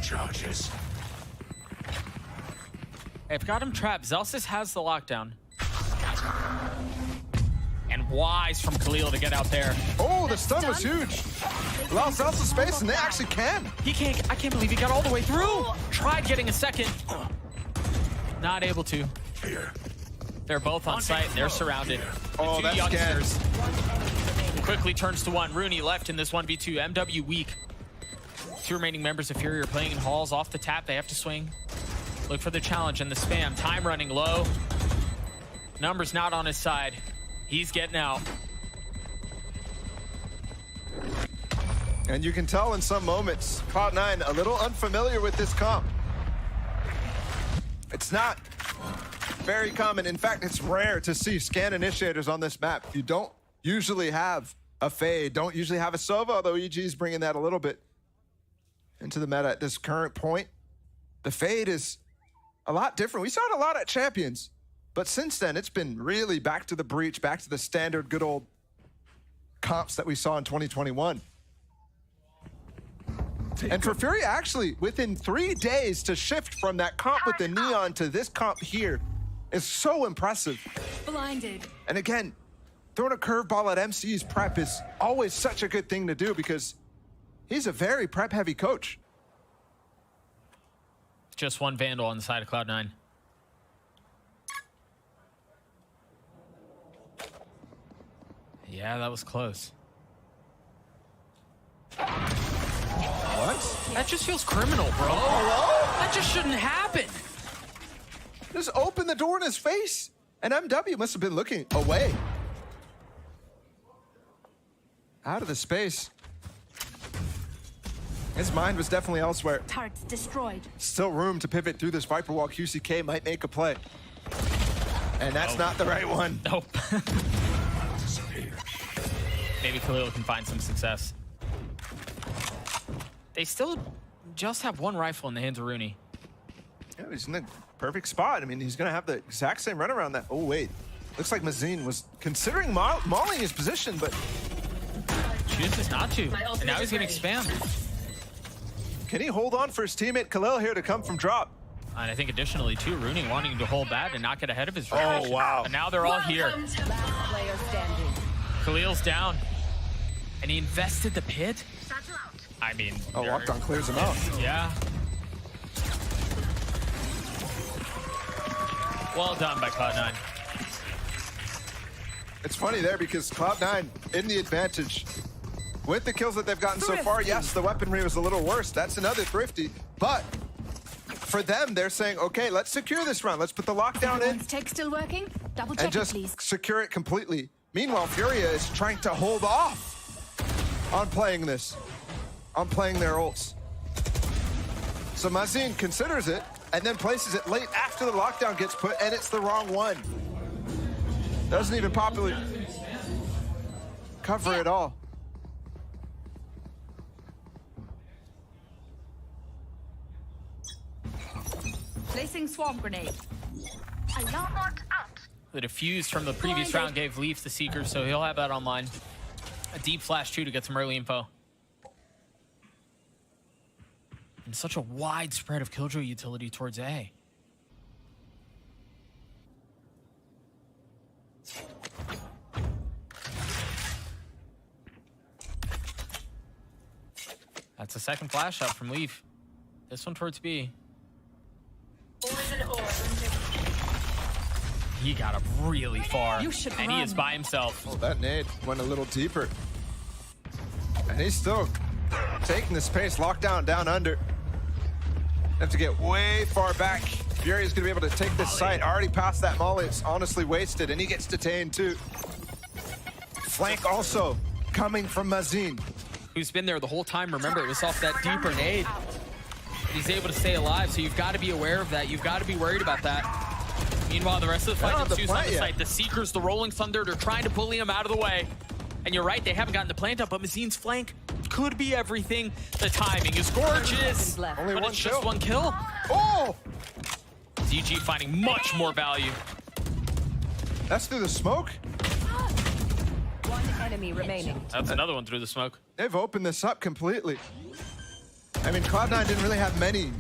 Charges. They've got him trapped. Zelsis has the lockdown. And wise from Khalil to get out there. Oh, the stun was huge. Allows Zelsis space, and they actually can. He can't, I can't believe he got all the way through. Tried getting a second. Not able to. Here. They're both on site, and they're surrounded. Oh, The that's two scary. youngsters. Quickly turns to 1. Rooney left in this 1v2. MW weak. 2 remaining members of Fury are playing in halls off the tap. They have to swing. Look for the challenge and the spam. Time running low. Numbers not on his side. He's getting out. And you can tell in some moments, Cloud9 a little unfamiliar with this comp. It's not very common. In fact, it's rare to see scan initiators on this map. You don't usually have a fade, don't usually have a Sova, although EG's bringing that a little bit into the meta at this current point. The fade is a lot different. We saw it a lot at Champions, but since then, it's been really back to the breach, back to the standard good old comps that we saw in 2021. And for Fury, actually, within 3 days to shift from that comp with the Neon to this comp here is so impressive. Blinded. And again, throwing a curveball at MC's prep is always such a good thing to do because he's a very prep-heavy coach. Just 1 Vandal on the side of Cloud9. Yeah, that was close. That just feels criminal, bro. Hello? That just shouldn't happen. Just open the door in his face. And MW must have been looking away. Out of the space. His mind was definitely elsewhere. Turrets destroyed. Still room to pivot through this Viper wall. QCK might make a play. And that's not the right one. Nope. Maybe Khalil can find some success. They still just have one rifle in the hands of Rooney. Yeah, he's in the perfect spot. I mean, he's going to have the exact same run around that. Oh, wait. Looks like Mazin was considering mauling his position, but Chooses not to. And now he's going to expand. can he hold on for his teammate Khalil here to come from drop? And I think additionally, too, Rooney wanting to hold that and not get ahead of his rotation. Oh, wow. And now they're all here. Last player standing. Khalil's down. And he invested the pit? I mean... Oh, Lockdown clears him out. Yeah. Well done by Cloud9. It's funny there because Cloud9 in the advantage. With the kills that they've gotten so far, yes, the weaponry was a little worse. That's another thrifty. But for them, they're saying, okay, let's secure this round. Let's put the lockdown in Everyone's tech still working? Double check and it, just please. secure it completely. Meanwhile, Furia is trying to hold off on playing this, on playing their ults. So Mazin considers it and then places it late after the lockdown gets put, and it's the wrong one. Doesn't even properly cover it all. Placing swarm grenade. Alarm bot out. The defuse from the previous round gave Leaf the Seeker, so he'll have that online. A deep flash, too, to get some early info. And such a wide spread of Killjoy utility towards A. That's a second flash up from Leaf. This one towards B. He got up really far, You should and he is run. by himself. Oh, that nade went a little deeper. And he's still taking the space, lockdown down under. Have to get way far back. Fury's gonna be able to take this site. Already past that molly, it's honestly wasted, and he gets detained too. Flank also coming from Mazin. Who's been there the whole time. Remember, it was off that deeper nade. And he's able to stay alive, so you've got to be aware of that. You've got to be worried about that. Meanwhile, the rest of the fight ensues on the site. The Seekers, the Rolling Thunder, they're trying to bully him out of the way. And you're right, they haven't gotten the plant up, but Mazin's flank could be everything. The timing is gorgeous, Only but one it's just kill. one kill. Oh! DG finding much more value. That's through the smoke. One enemy remaining. That's another one through the smoke. They've opened this up completely. I mean, Cloud9 didn't really have many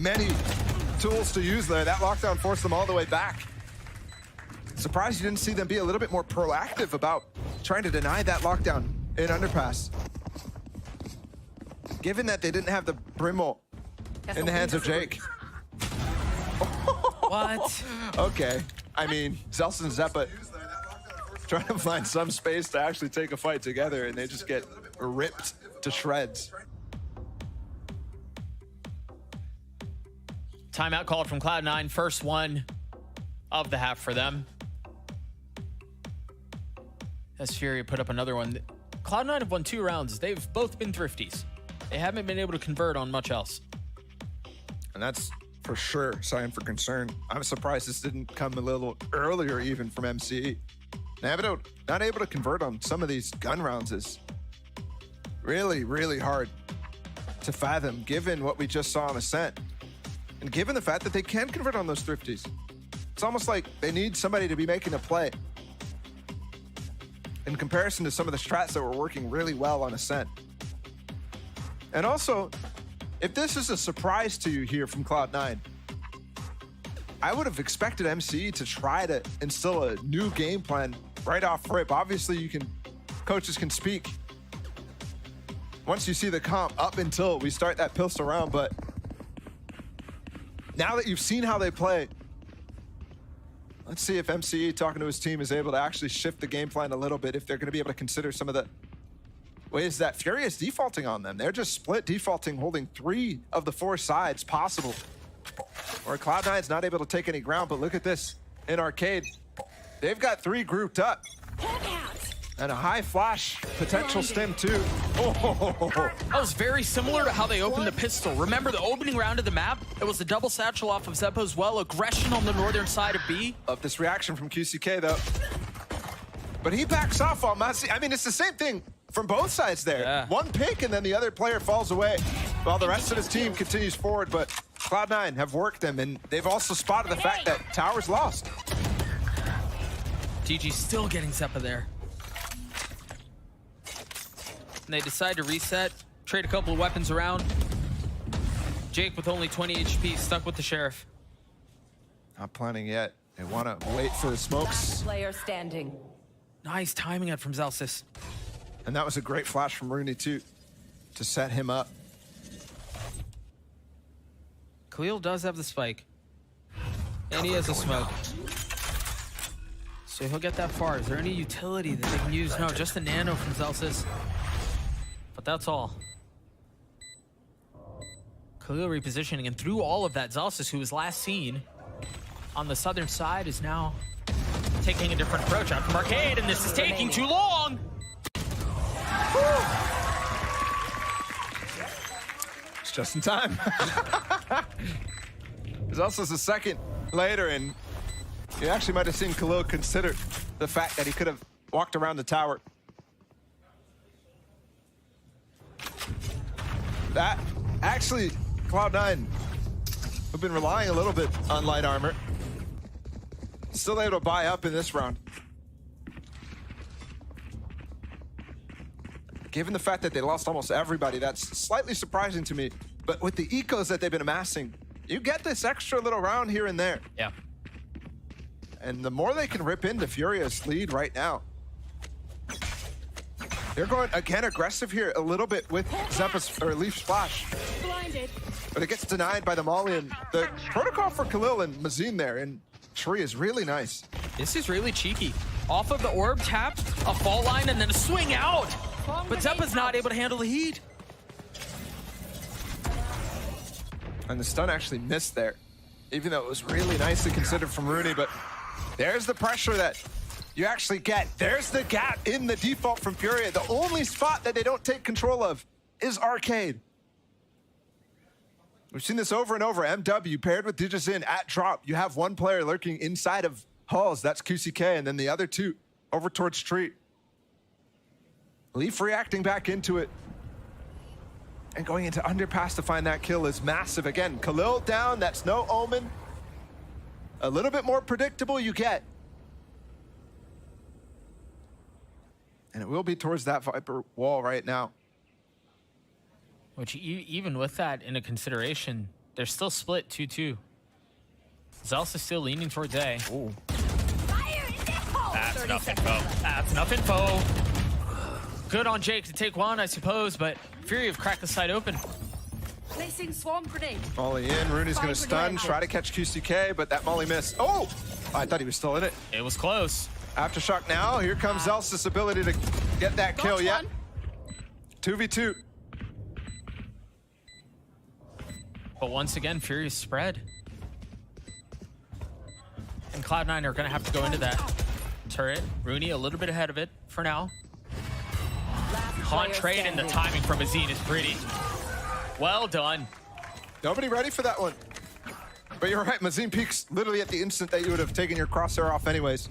tools to use there. That lockdown forced them all the way back. Surprised you didn't see them be a little bit more proactive about trying to deny that lockdown in underpass. Given that they didn't have the Brimble in the hands of Jake. What? Okay. I mean, Zelson and Zeppa trying to find some space to actually take a fight together, and they just get ripped to shreds. Timeout called from Cloud9. First one of the half for them. As Fury put up another one. Cloud9 have won 2 rounds. They've both been thrifties. They haven't been able to convert on much else. And that's for sure sign for concern. I'm surprised this didn't come a little earlier even from MCE. Not able to convert on some of these gun rounds is really, really hard to fathom given what we just saw on Ascent. And given the fact that they can convert on those thrifties. It's almost like they need somebody to be making a play. In comparison to some of the strats that were working really well on Ascent. And also, if this is a surprise to you here from Cloud9, I would have expected MCE to try to instill a new game plan right off rip. Obviously, coaches can speak once you see the comp up until we start that pistol round, but now that you've seen how they play, let's see if MCE talking to his team is able to actually shift the game plan a little bit, if they're going to be able to consider some of the is that Fury is defaulting on them. They're just split defaulting, holding 3 of the 4 sides possible. Or Cloud9's not able to take any ground, but look at this in Arcade. They've got 3 grouped up. And a high flash potential stim too. Oh. That was very similar to how they opened the pistol. Remember the opening round of the map? It was a double satchel off of Zeppo as well. Aggression on the northern side of B. Love this reaction from QCK though. But he backs off while Masi. I mean, it's the same thing from both sides there. Yeah. One pick and then the other player falls away while the rest of his team continues forward. But Cloud9 have worked them, and they've also spotted the fact that Tower's lost. DG still getting Zeppa there. And they decide to reset, trade a couple of weapons around. Jake with only 20 HP, stuck with the Sheriff. Not planning yet. They want to wait for the smokes. Last player standing. Nice timing it from Zelsis. And that was a great flash from Rooney too, to set him up. Khalil does have the spike. And he has a smoke. So he'll get that far. Is there any utility that they can use? No, just the nano from Zelsis. But that's all. Khalil repositioning, and through all of that, Zelsis, who was last seen on the southern side, is now taking a different approach out from Arcade, and this is taking too long! It's just in time. There's also a second later, and you actually might have seen Khalil consider the fact that he could have walked around the tower. That actually, Cloud9 have been relying a little bit on light armor. Still able to buy up in this round. Given the fact that they lost almost everybody, that's slightly surprising to me. But with the ecos that they've been amassing, you get this extra little round here and there. Yeah. And the more they can rip into Furia's lead right now. They're going, again, aggressive here a little bit with Zeppa's, or Leaf's flash. Blinded. But it gets denied by the Molly, and the protocol for Khalil and Mazin there, and Tree is really nice. This is really cheeky. Off of the orb tap, a fall line, and then a swing out. But Zeppa's not able to handle the heat. And the stun actually missed there, even though it was really nicely considered from Rooney. But there's the pressure that you actually get. There's the gap in the default from Furia. The only spot that they don't take control of is Arcade. We've seen this over and over. MW paired with Digizin at drop. You have one player lurking inside of Halls. That's QCK, and then the other 2 over towards Street. Leaf reacting back into it. And going into underpass to find that kill is massive. Again, Khalil down, that's no omen. A little bit more predictable you get. And it will be towards that Viper wall right now. Which, even with that in a consideration, they're still split 2-2. Zelsa still leaning towards A. Ooh. That's nothing, Foe. That's nothing, Foe. Good on Jake to take one, I suppose, but Fury have cracked the side open. Placing swarm grenade. Molly in, Rooney's gonna stun, try to catch QCK, but that Molly missed. Oh! I thought he was still in it. It was close. Aftershock now, here comes Zelsa's ability to get that kill yet. 2v2. But once again, Fury is spread. And Cloud9 are gonna have to go into that turret. Rooney a little bit ahead of it for now. Hunt trade, and the timing from Azine is pretty. Well done. Nobody ready for that one. But you're right, Mazin peaks literally at the instant that you would have taken your crosshair off anyways.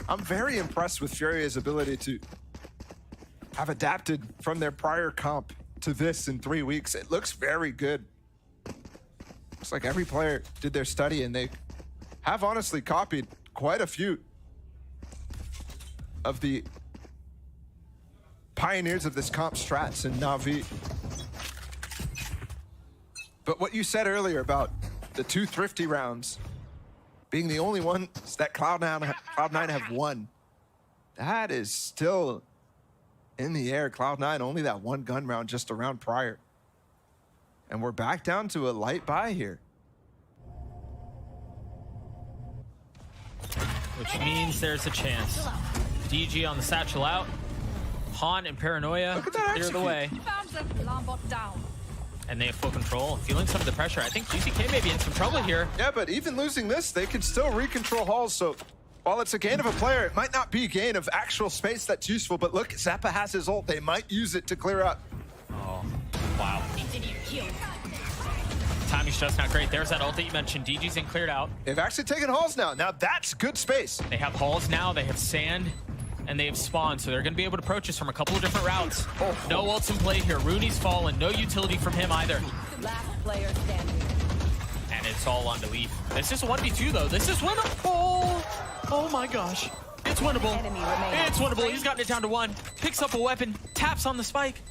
I'm very impressed with Furia's ability to have adapted from their prior comp to this in 3 weeks. It looks very good. Looks like every player did their study, and they have honestly copied quite a few of the pioneers of this comp strats in Na'Vi. But what you said earlier about the 2 thrifty rounds being the only ones that Cloud9 have won, that is still in the air. Cloud9 only that 1 gun round just a round prior. And we're back down to a light buy here. Which means there's a chance. DG on the satchel out. Haunt and Paranoia clear the way. Found them. Alarm bot down. And they have full control, feeling some of the pressure. I think GCK may be in some trouble here. Yeah, but even losing this, they can still recontrol halls. So while it's a gain of a player, it might not be a gain of actual space that's useful. But look, Zappa has his ult. They might use it to clear out. Oh, wow. Timing's just not great. There's that ult that you mentioned. DG's in cleared out. They've actually taken halls now. Now that's good space. They have halls now. They have sand. And they have spawned, so they're going to be able to approach us from a couple of different routes. No ults in play here. Rooney's fallen. No utility from him either. Last player standing. And it's all on to Leaf. This is a 1v2, though. This is winnable. Oh my gosh. It's winnable. It's winnable. He's gotten it down to 1. Picks up a weapon. Taps on the spike.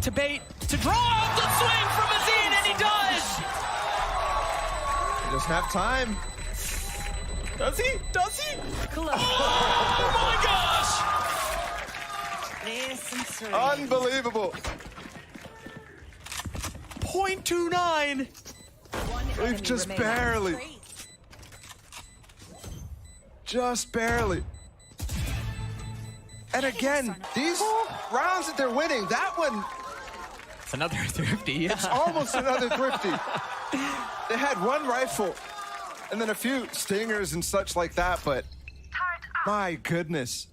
To bait. To draw out the swing from Azine, and he does! He doesn't have time. Does he? Does he? Close. Oh my gosh! Unbelievable. 0.29. We've just barely. Just barely. And again, these rounds that they're winning, that one, It's another thrifty. Yeah. it's almost another thrifty. They had one rifle and then a few stingers and such like that, but my goodness.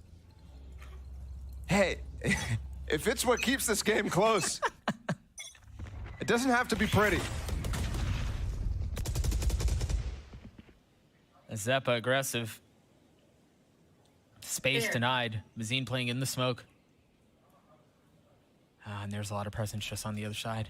Hey, if it's what keeps this game close, it doesn't have to be pretty. Zeppa aggressive. Space denied. Mazine playing in the smoke. And there's a lot of presence just on the other side.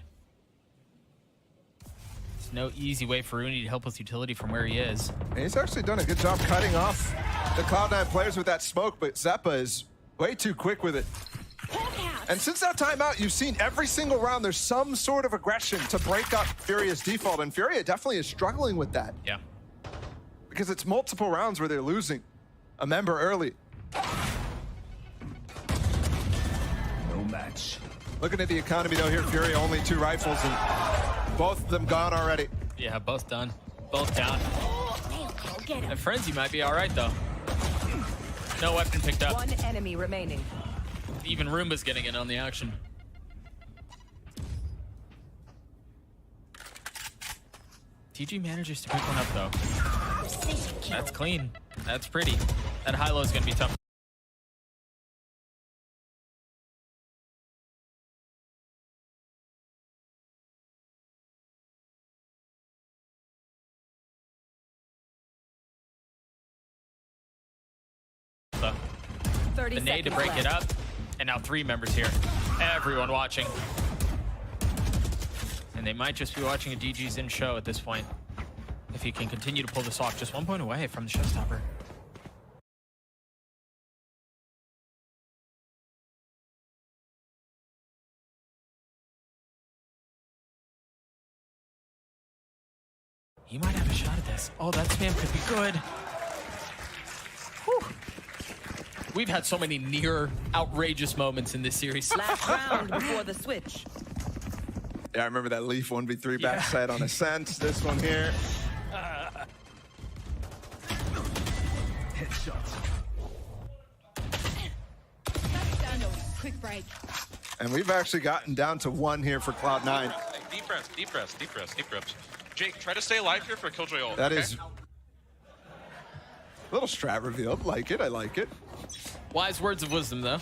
There's no easy way for Rooney to help with utility from where he is. And he's actually done a good job cutting off the Cloud9 players with that smoke, but Zeppa is way too quick with it. And since that timeout, you've seen every single round there's some sort of aggression to break up Furia's default, and Furia definitely is struggling with that. Yeah. Because it's multiple rounds where they're losing a member early. No match. Looking at the economy though here, Furia only 2 rifles and both of them gone already. Yeah, both done. Both down. And Frenzy might be all right though. No weapon picked up. One enemy remaining. Even Roomba's getting in on the action. TG manages to pick one up though. That's clean. That's pretty. That high low is gonna be tough. The nade to break it up, and now 3 members here. Everyone watching. And they might just be watching a DG's in show at this point. If he can continue to pull this off, just 1 point away from the showstopper. He might have a shot at this. Oh, that spam could be good. Whew. We've had so many near outrageous moments in this series. Last round before the switch. Yeah, I remember that Leaf 1v3 backside on Ascent. This one here. Quick break. And we've actually gotten down to 1 here for Cloud9. Deep breaths, deep breaths, deep breaths, deep breaths. Jake, try to stay alive here for a Killjoy ult. That okay? is a little strat revealed. Like it, I like it. Wise words of wisdom, though.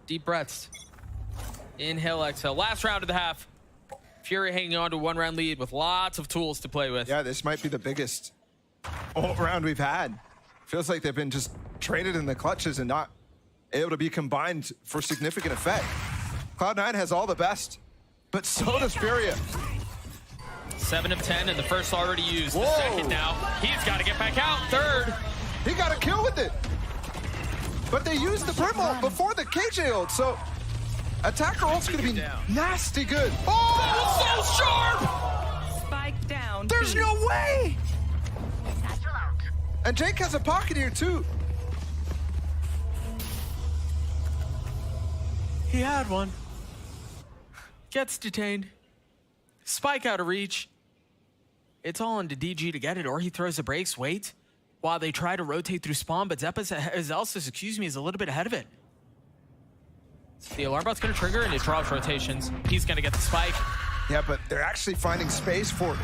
Deep breaths. Inhale, exhale. Last round of the half. Fury hanging on to 1-round lead with lots of tools to play with. Yeah, this might be the biggest ult round we've had. Feels like they've been just traded in the clutches and not able to be combined for significant effect. Cloud9 has all the best, but so does Furia. 7 of 10, and the first already used. Whoa. The second now. He's got to get back out. Third. He got a kill with it. But they used the Brim ult before the KJ ult, so attacker ult's gonna be nasty good. Oh, That was so sharp! Spike down. there's no way! And Jake has a pocket here too. He had one. Gets detained. Spike out of reach. It's all into DG to get it, or he throws the brakes. Wait. while they try to rotate through spawn, but Zelsis, excuse me, is a little bit ahead of it. The alarm bot's gonna trigger and it draws rotations. He's gonna get the spike. Yeah, but they're actually finding space for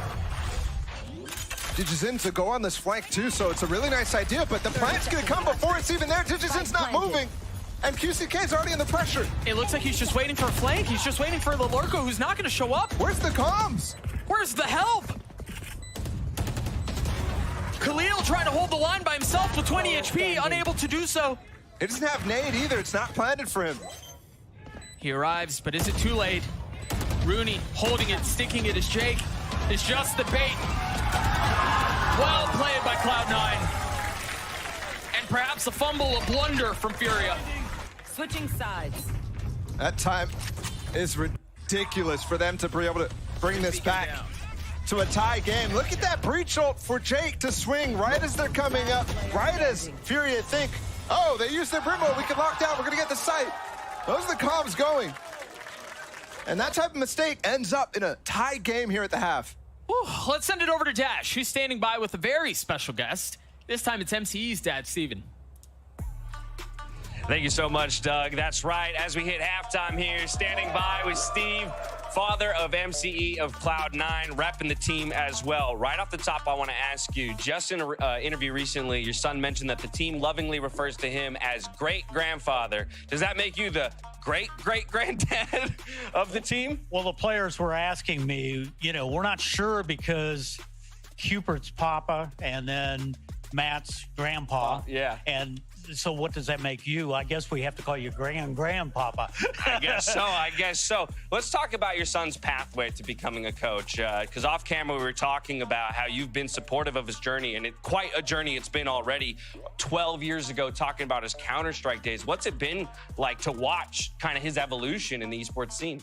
Digizin to go on this flank too, so it's a really nice idea, but the plant's gonna come before it's even there. Digizin's not moving, and QCK's already in the pressure. It looks like he's just waiting for a flank. He's just waiting for the Lurko, who's not gonna show up. Where's the comms? Where's the help? Khalil trying to hold the line by himself with 20 HP, unable to do so. It doesn't have nade either, it's not planted for him. He arrives, but is it too late? Rooney holding it, sticking it as Jake is just the bait. Well played by Cloud9. And perhaps a fumble, a blunder from Furia. Switching sides. That time is ridiculous for them to be able to bring this back to a tie game. Look at that breach ult for Jake to swing right as they're coming up. Right as Furia think, oh, they used their Brimbo, we can lock down, we're gonna get the site. Those are the comms going. And that type of mistake ends up in a tie game here at the half. Whew, let's send it over to Dash, who's standing by with a very special guest. This time it's MCE's dad, Steven. Thank you so much, Doug. That's right. As we hit halftime here, standing by with Steve, father of MCE of Cloud9, repping the team as well. Right off the top, I want to ask you, just in an interview recently, your son mentioned that the team lovingly refers to him as great-grandfather. Does that make you the great-great-granddad of the team? Well, the players were asking me, we're not sure because Hubert's papa and then Matt's grandpa. Yeah. And so what does that make you? I guess we have to call you grandpapa. I guess so. Let's talk about your son's pathway to becoming a coach. Because off camera, we were talking about how you've been supportive of his journey, and quite a journey it's been already. 12 years ago, talking about his Counter-Strike days. What's it been like to watch kind of his evolution in the esports scene?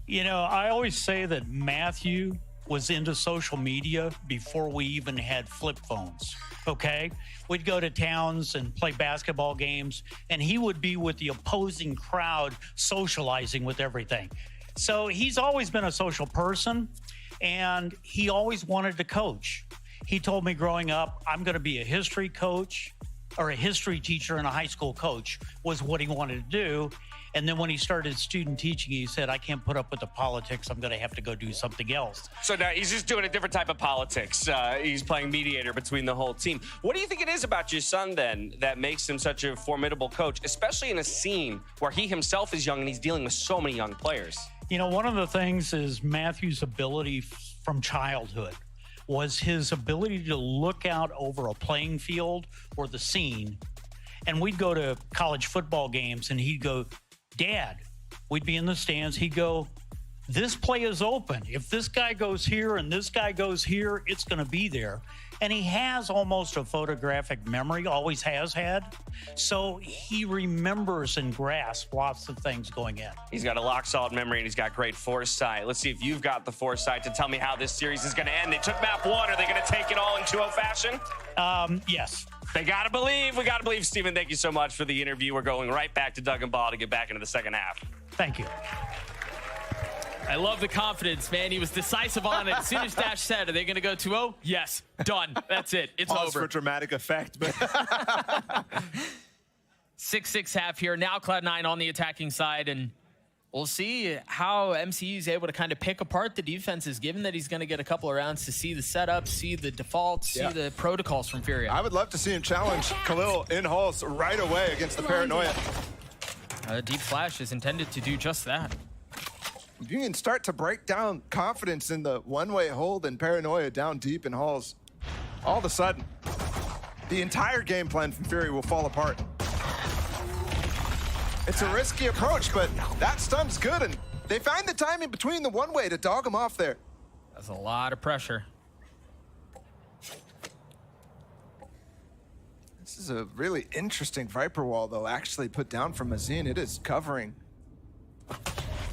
I always say that Matthew was into social media before we even had flip phones, okay? We'd go to towns and play basketball games, and he would be with the opposing crowd socializing with everything. So he's always been a social person, and he always wanted to coach. He told me growing up, I'm going to be a history coach or a history teacher and a high school coach was what he wanted to do. And then when he started student teaching, he said, I can't put up with the politics. I'm going to have to go do something else. So now he's just doing a different type of politics. He's playing mediator between the whole team. What do you think it is about your son, then, that makes him such a formidable coach, especially in a scene where he himself is young and he's dealing with so many young players? One of the things is Matthew's ability from childhood was his ability to look out over a playing field or the scene. And we'd go to college football games and he'd go, Dad, we'd be in the stands. He'd go, this play is open. If this guy goes here and this guy goes here, it's going to be there. And he has almost a photographic memory, always has had. So he remembers and grasps lots of things going in. He's got a rock-solid memory and he's got great foresight. Let's see if you've got the foresight to tell me how this series is going to end. They took map 1. Are they going to take it all in 2-0 fashion? Yes. They gotta believe. We gotta believe. Steven, thank you so much for the interview. We're going right back to Doug and Ball to get back into the second half. Thank you. I love the confidence, man. He was decisive on it. As soon as Dash said, are they going to go 2-0? Yes. Done. That's it. It's Pause over. for dramatic effect, but 6-6 half here. Now Cloud9 on the attacking side, and we'll see how MCE is able to kind of pick apart the defenses, given that he's going to get a couple of rounds to see the setup, see the defaults, see the protocols from Furia. I would love to see him challenge Khalil in halls right away against the Paranoia. Deep Flash is intended to do just that. You can start to break down confidence in the one-way hold and Paranoia down deep in halls. All of a sudden, the entire game plan from Fury will fall apart. It's a risky approach, but that stun's good, and they find the timing between the one-way to dog him off there. That's a lot of pressure. This is a really interesting Viper wall, though, actually put down from Mazin. It is covering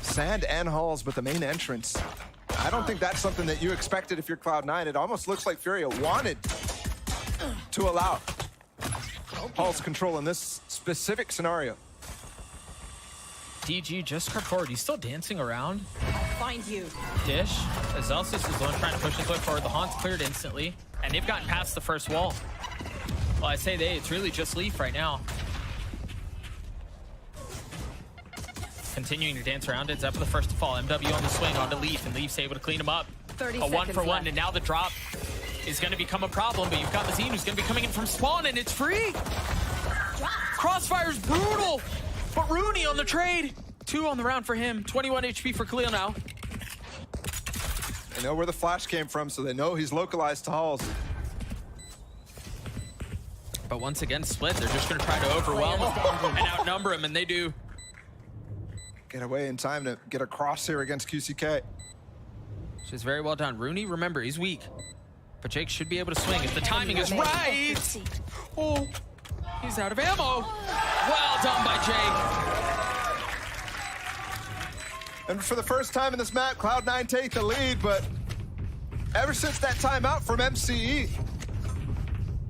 sand and halls, but the main entrance. I don't think that's something that you expected if you're Cloud9. It almost looks like Furia wanted to allow halls control in this specific scenario. DG just crept forward. He's still dancing around. Find you. Dish, Zelsis is the one trying to push his way forward. The Haunt's cleared instantly, and they've gotten past the first wall. Well, I say it's really just Leaf right now. Continuing to dance around it. Zeppa the first to fall. MW on the swing onto Leaf, and Leaf's able to clean him up. 30 A seconds 1-for-1, left. and now the drop is going to become a problem, but you've got Mazine who's going to be coming in from spawn, and it's free. Crossfire's brutal, but Rooney on the trade. 2 on the round for him. 21 HP for Khalil now. They know where the flash came from, so they know he's localized to halls. But once again, Split, they're just going to try to overwhelm him and outnumber him, and they do. Get away in time to get a cross here against QCK. Which is very well done. Rooney, remember, he's weak. But Jake should be able to swing if the timing is right. Oh, he's out of ammo. Well done by Jake. And for the first time in this map, Cloud9 take the lead, but ever since that timeout from MCE,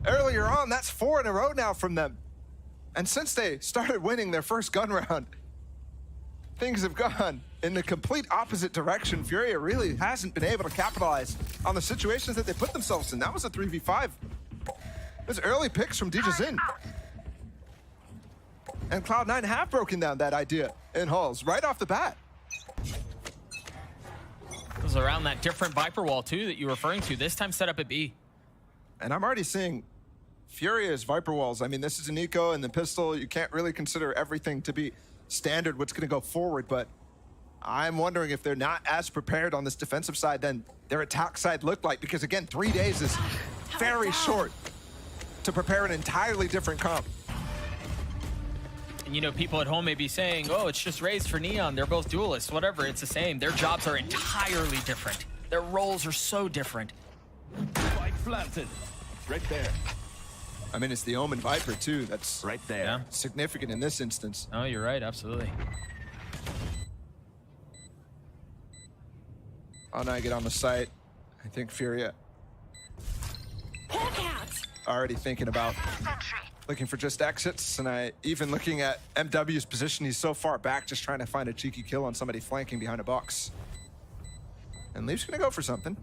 earlier on, that's 4 in a row now from them. And since they started winning their first gun round, things have gone in the complete opposite direction. Furia really hasn't been able to capitalize on the situations that they put themselves in. That was a 3v5. There's early picks from DJZin. And Cloud9 have broken down that idea in halls right off the bat. It was around that different Viper wall, too, that you were referring to. This time set up at B. And I'm already seeing Furia's Viper walls. I mean, this is an eco and the pistol. You can't really consider everything to be standard what's going to go forward, but I'm wondering if they're not as prepared on this defensive side than their attack side looked like, because again, 3 days is very short to prepare an entirely different comp. And you know, people at home may be saying, oh, it's just Raze for Neon. They're both duelists. Whatever, it's the same. Their jobs are entirely different. Their roles are so different. Spike planted. Right there. I mean, it's the Omen Viper too. That's Right there. Yeah. significant in this instance. Oh, you're right. Absolutely. Oh, now I get on the site. I think Furia already thinking about looking for just exits, and I even looking at MW's position. He's so far back, just trying to find a cheeky kill on somebody flanking behind a box. And Leaf's gonna go for something.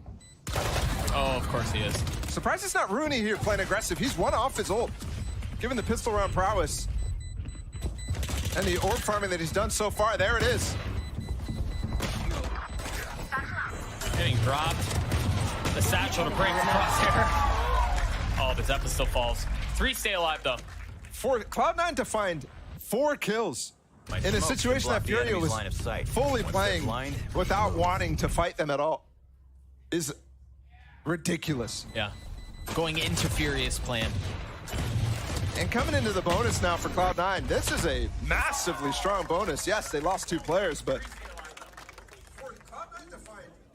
Oh, of course he is. Surprised it's not Rooney here playing aggressive. He's one off his ult, given the pistol round prowess and the orb farming that he's done so far. There it is. Getting dropped. The satchel to break the crosshair. Oh, the Zeppa still falls. 3 stay alive, though. For Cloud9 to find 4 kills in a situation that Furia was fully playing without wanting to fight them at all is ridiculous. Yeah. Going into Furious plan. And coming into the bonus now for Cloud9, this is a massively strong bonus. Yes, they lost 2 players, but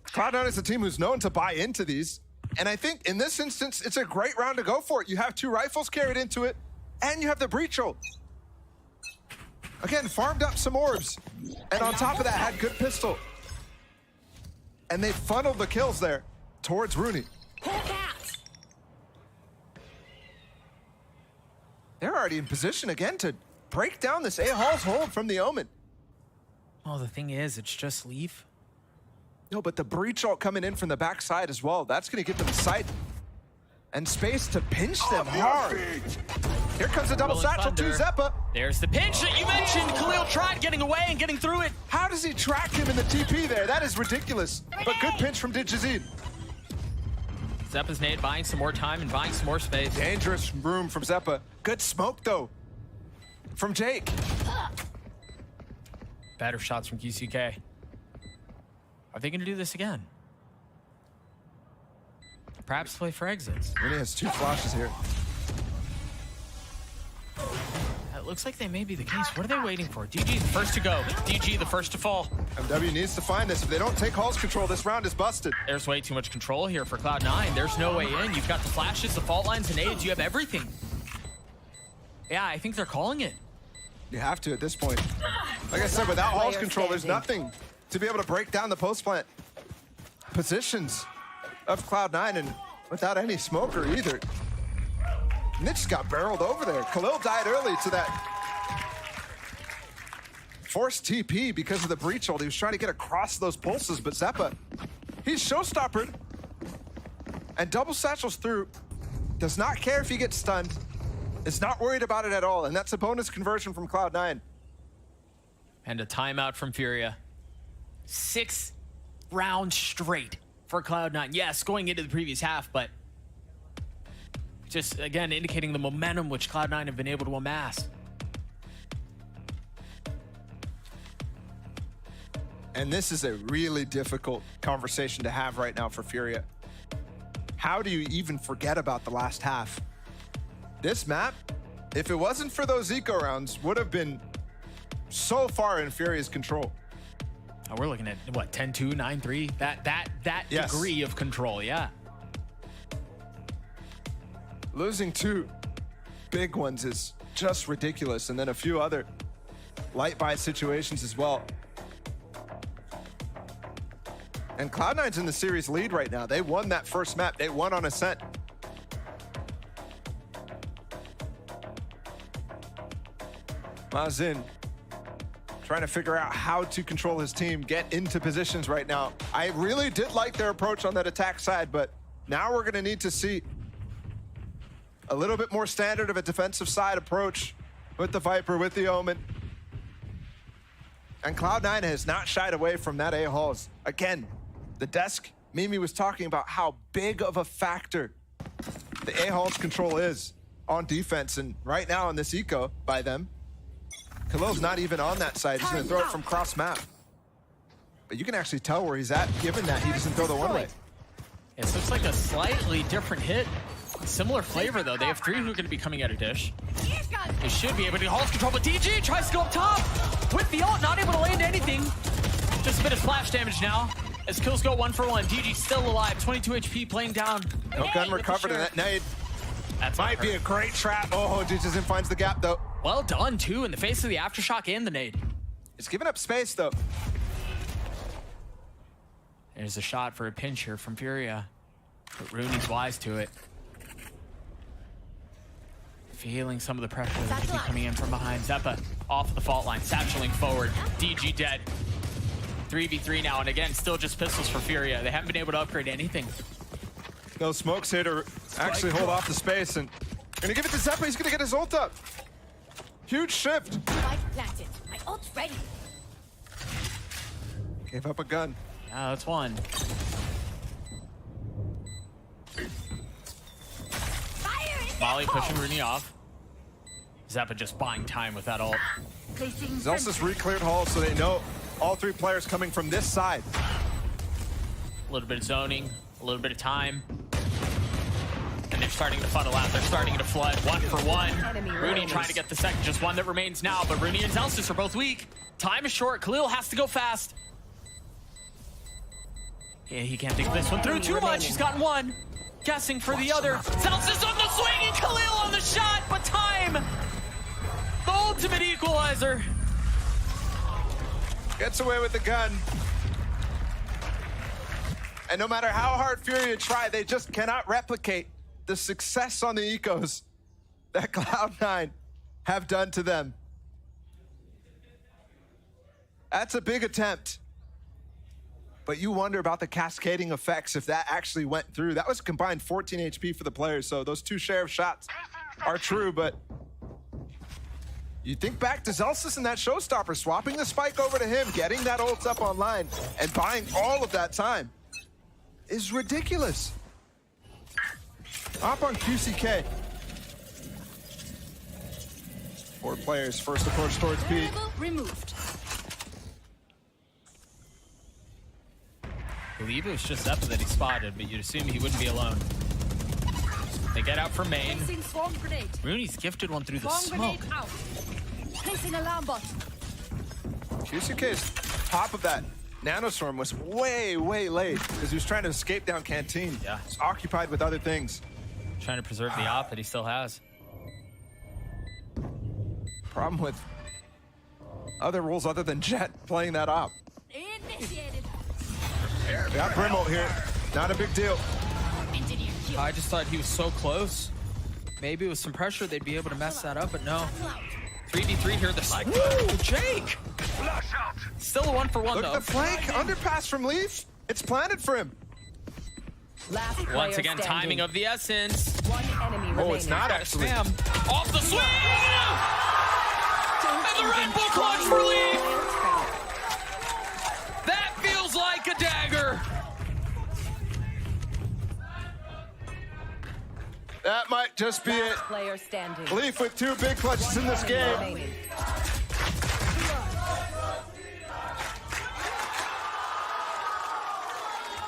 Cloud9 is a team who's known to buy into these. And I think in this instance, it's a great round to go for it. You have 2 rifles carried into it, and you have the breach ult. Again, farmed up some orbs, and on top of that, had good pistol. And they funneled the kills there towards Rooney. They're already in position again to break down this A-Hall's hold from the Omen. Oh, the thing is, it's just Leaf. No, but the breach ult coming in from the backside as well. That's going to give them sight and space to pinch them hard. Here comes a double satchel to Zeppa. There's the pinch that you mentioned. Khalil tried getting away and getting through it. How does he track him in the TP there? That is ridiculous. But good pinch from DJZin. Zeppa's nade buying some more time and buying some more space. Dangerous room from Zeppa. Good smoke, though, from Jake. Better shots from QCK. Are they going to do this again? Perhaps play for exits. Rooney has 2 flashes here. It looks like they may be the case. What are they waiting for? DG the first to go. DG the first to fall. MW needs to find this. If they don't take Hall's control, this round is busted. There's way too much control here for Cloud9. There's no way in. You've got the flashes, the fault lines, and nades. You have everything. Yeah, I think they're calling it. You have to at this point. Like I said, without Hall's control, there's nothing to be able to break down the post-plant positions of Cloud9, and without any smoker either. Mitch got barreled over there. Khalil died early to that forced TP because of the breach ult. He was trying to get across those pulses, but Zeppa, he's showstoppered. And double satchels through. Does not care if he gets stunned. is not worried about it at all, and that's a bonus conversion from Cloud9. And a timeout from Furia. 6 rounds straight for Cloud9. Yes, going into the previous half, but just, again, indicating the momentum which Cloud9 have been able to amass. And this is a really difficult conversation to have right now for Furia. How do you even forget about the last half? This map, if it wasn't for those eco rounds, would have been so far in Furia's control. Oh, we're looking at, what, 10-2, 9-3? That Yes. degree of control, yeah. Losing 2 big ones is just ridiculous, and then a few other light buy situations as well. And Cloud9's in the series lead right now. They won that first map. They won on Ascent. Mazin trying to figure out how to control his team, get into positions right now. I really did like their approach on that attack side, but now we're going to need to see a little bit more standard of a defensive side approach with the Viper, with the Omen. And Cloud9 has not shied away from that A-Halls. Again, the desk, Mimi was talking about how big of a factor the A-Halls control is on defense. And right now in this eco by them, Khalil's not even on that side. He's gonna throw it from cross map. But you can actually tell where he's at, given that he doesn't throw the one-way. It looks like a slightly different hit. Similar flavor, though. They have 3 who are going to be coming out of dish. They should be able to hold control, but DG tries to go up top with the ult, not able to land anything. Just a bit of splash damage now as kills go 1 for 1. DG still alive, 22 HP playing down. No gun recovered in that nade. That Might be a great trap. Oh, DG's finds the gap, though. Well done, too, in the face of the aftershock and the nade. It's giving up space, though. There's a shot for a pinch here from Furia, but Rooney's wise to it. Feeling some of the pressure that could be coming in from behind. Zeppa off the fault line, satcheling forward. DG dead. 3v3 now, and again, still just pistols for Furia. They haven't been able to upgrade anything. No smokes here to actually hold off the space, and gonna give it to Zeppa. He's gonna get his ult up. Huge shift. Spike planted. My ult's ready. Gave up a gun. Yeah, that's one. Molly pushing Rooney off. Zeppa just buying time with that ult. Zelsa's re-cleared Hall, so they know all 3 players coming from this side. A little bit of zoning, a little bit of time. And they're starting to funnel out. They're starting to flood 1 for 1. Rooney trying to get the second, just one that remains now, but Rooney and Zelsis are both weak. Time is short. Khalil has to go fast. Yeah, he can't think this one through too much. He's gotten 1. Guessing for the other. Zelsis on the swing and Khalil on the shot, but time. The ultimate equalizer. Gets away with the gun. And no matter how hard Furia try, they just cannot replicate the success on the ecos that Cloud9 have done to them. That's a big attempt. But you wonder about the cascading effects if that actually went through. That was combined 14 HP for the players, so those 2 share of shots are true, but you think back to Zelsis and that showstopper, swapping the spike over to him, getting that ult up online, and buying all of that time is ridiculous. Up on QCK. 4 players, first approach towards B. Removed. I believe it was just Zeppa that he spotted, but you'd assume he wouldn't be alone. They get out from main. Rooney's gifted one through the smoke. Placing alarm bot. QCK's top of that nanostorm was way, way late because he was trying to escape down Canteen. Yeah. He's occupied with other things. Trying to preserve the op that he still has. Problem with other rules other than Jet playing that op. Initiated. We got Brimo here. Not a big deal. I just thought he was so close. Maybe with some pressure they'd be able to mess that up, but no. 3v3 here. The side. Woo, Jake! Still a 1 for 1 Look though. at the flank. Underpass from Leaf. It's planted for him. Last Once player again, standing. timing of the essence. One enemy remaining. Oh, it's not actually. Spam. Off the swing! And the Red Bull clutch for Leaf! That feels like a dagger. That might just be it. Player standing. Leaf with 2 big clutches in this game. Remaining.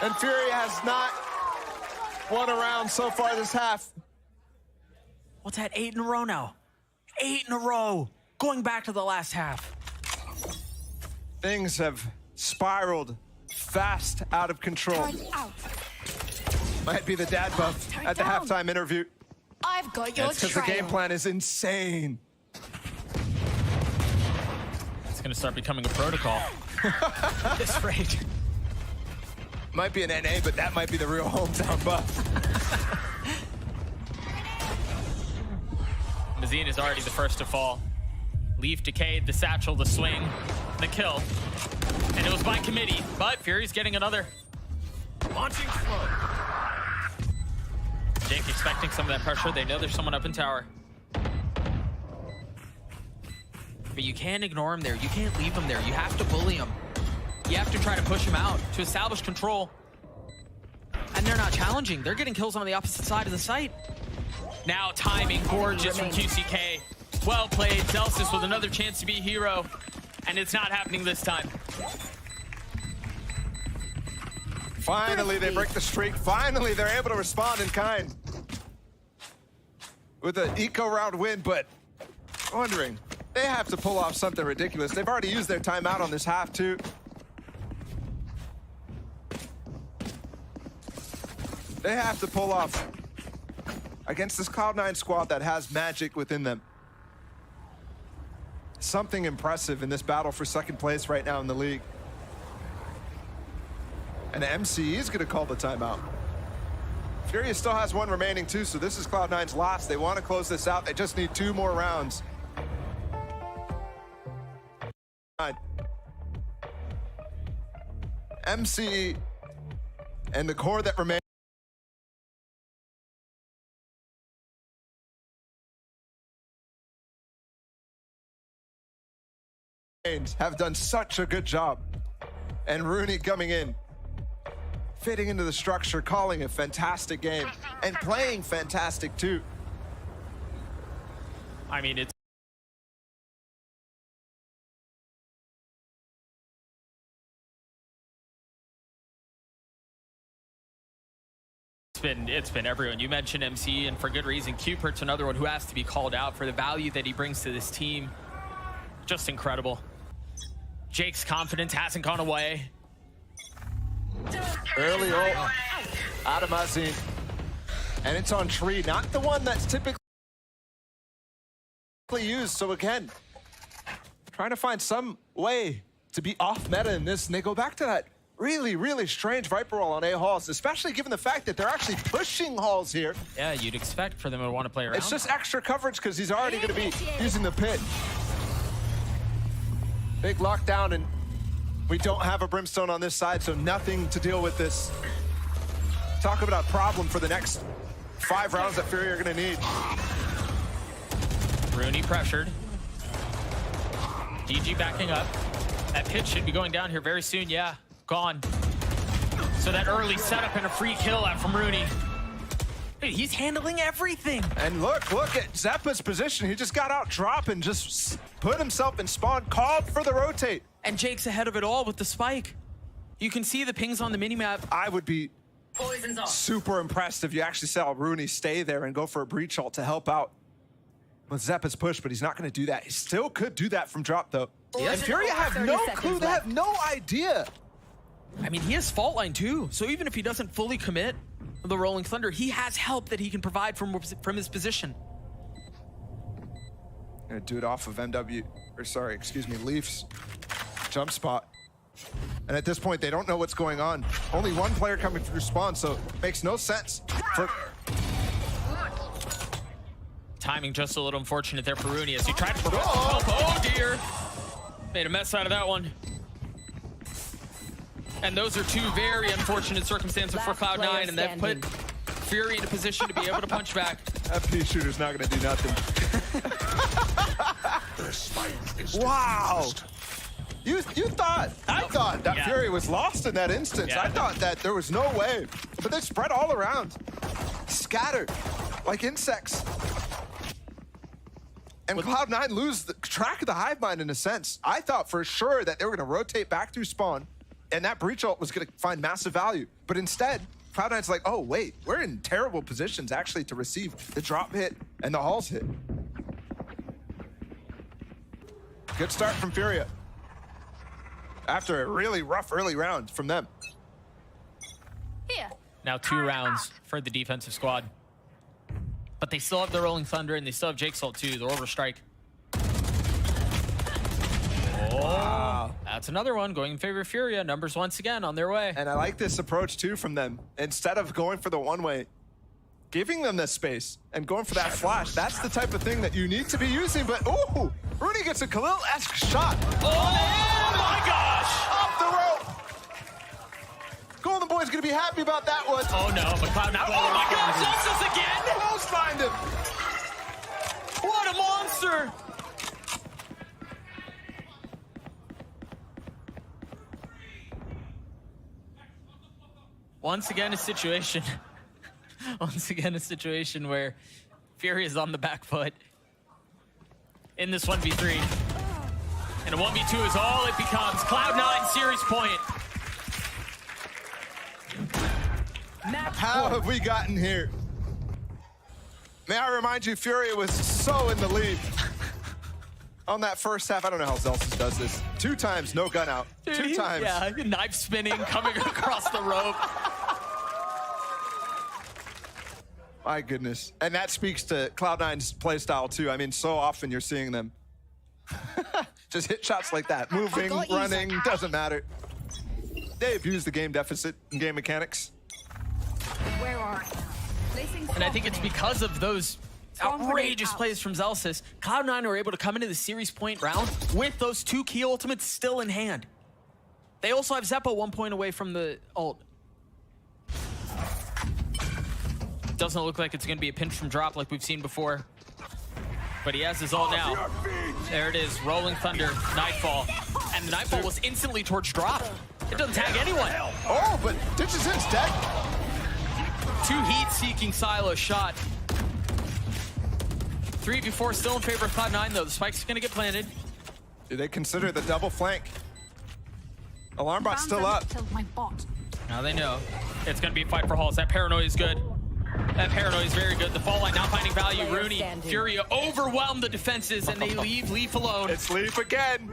And Fury has not won a round so far this half. What's that? 8 in a row now. 8 in a row. Going back to the last half. Things have spiraled fast out of control. Might be the dad buff at the halftime interview. I've got your That's because the game plan is insane. It's going to start becoming a protocol. This rate. Might be an NA, but that might be the real hometown buff. Mazine is already the first to fall. Leaf decayed, the satchel, the swing, the kill. And it was by committee, but Fury's getting another. Launching slow. Jake expecting some of that pressure. They know there's someone up in tower. But you can't ignore him there. You can't leave him there. You have to bully him. You have to try to push him out to establish control. And they're not challenging. They're getting kills on the opposite side of the site. Now timing, gorgeous from QCK. Well played. Celsius with another chance to be a hero. And it's not happening this time. Finally, they break the streak. Finally, they're able to respond in kind. With an eco round win, but wondering, they have to pull off something ridiculous. They've already used their timeout on this half, too. They have to pull off against this Cloud9 squad that has magic within them. Something impressive in this battle for second place right now in the league. And MCE is going to call the timeout. Furious still has 1 remaining too, so this is Cloud9's last. They want to close this out. They just need 2 more rounds. MCE and the core that remains have done such a good job. And Rooney coming in, fitting into the structure, calling a fantastic game, and playing fantastic too. I mean, it's been everyone. You mentioned MC, and for good reason. Cupert's another one who has to be called out for the value that he brings to this team. Just incredible. Jake's confidence hasn't gone away. Early ult out of Mazine. And it's on Tree, not the one that's typically used. So again, trying to find some way to be off meta in this. And they go back to that really, really strange Viper roll on A halls, especially given the fact that they're actually pushing halls here. Yeah, you'd expect for them to want to play around. It's just extra coverage because he's already going to be using the pit. Big lockdown, and we don't have a Brimstone on this side, so nothing to deal with this. Talk about a problem for the next 5 rounds that Fury are going to need. Rooney pressured. DG backing up. That pit should be going down here very soon. Yeah, gone. So that early setup and a free kill out from Rooney. Dude, he's handling everything. And look at Zeppa's position. He just got out drop and just put himself in spawn, called for the rotate. And Jake's ahead of it all with the spike. You can see the pings on the minimap. I would be super impressed if you actually saw Rooney stay there and go for a breach ult to help out with Zeppa's push, but he's not going to do that. He still could do that from drop, though. And Fury have no clue. They have no idea. I mean, he has fault line, too. So even if he doesn't fully commit the Rolling Thunder, he has help that he can provide from his position. Gonna do it off of Leaf's jump spot. And at this point, they don't know what's going on. Only 1 player coming through spawn, so it makes no sense. Timing just a little unfortunate there for Rooney as he tried to prevent help. Oh dear! Made a mess out of that one. And those are 2 very unfortunate circumstances for Cloud9, and they've put Fury in a position to be able to punch back. That P shooter's not gonna do nothing. Wow. You thought, I thought that Fury was lost in that instance. I thought that there was no way, but they spread all around, scattered like insects. And Cloud9 lose the track of the hive mind in a sense. I thought for sure that they were gonna rotate back through spawn and that breach ult was gonna find massive value. But instead, Cloud9's like, oh wait, we're in terrible positions actually to receive the drop hit and the halls hit. Good start from Furia. After a really rough early round from them. Here. Now 2 rounds for the defensive squad. But they still have the Rolling Thunder and they still have Jake's ult too, the Orbital Strike. Oh, wow. That's another one going in favor of Furia. Numbers once again on their way. And I like this approach too from them. Instead of going for the one-way, giving them this space and going for that flash. That's the type of thing that you need to be using, but ooh, Rooney gets a Khalil-esque shot. Oh my gosh! Off the rope. Golden Boy's gonna be happy about that one. Oh no, but Cloud9. Oh my gosh, Justice again! Almost find him. What a monster! Once again, a situation. Once again, a situation where Fury is on the back foot in this 1v3. And a 1v2 is all it becomes. Cloud9 series point. How have we gotten here? May I remind you, Fury was so in the lead on that first half. I don't know how Zelsis does this. 2 times, no gun out. Dude, 2 times. Yeah, knife spinning, coming across the rope. My goodness. And that speaks to Cloud9's playstyle too. I mean, so often you're seeing them just hit shots like that. Moving, running, doesn't matter. They abuse the game deficit and game mechanics. Where are you? And I think it's because of those outrageous plays from Zelsis. Cloud9 were able to come into the series point round with those 2 key ultimates still in hand. They also have Zeppo 1 point away from the ult. Doesn't look like it's going to be a pinch from drop like we've seen before. But he has his ult now. There it is, Rolling Thunder, Nightfall. And the Nightfall was instantly towards drop. It doesn't tag anyone. Oh, but Ditches In's dead. 2 heat-seeking silo shot. 3v4 still in favor of Cloud9 though. The spike's going to get planted. Do they consider the double flank? Alarm bot's still up. Now they know. It's going to be a fight for halls. That paranoia is good. That paranoia is very good. The fall line now finding value. Rooney, Furia overwhelm the defenses and they leave Leaf alone. It's Leaf again.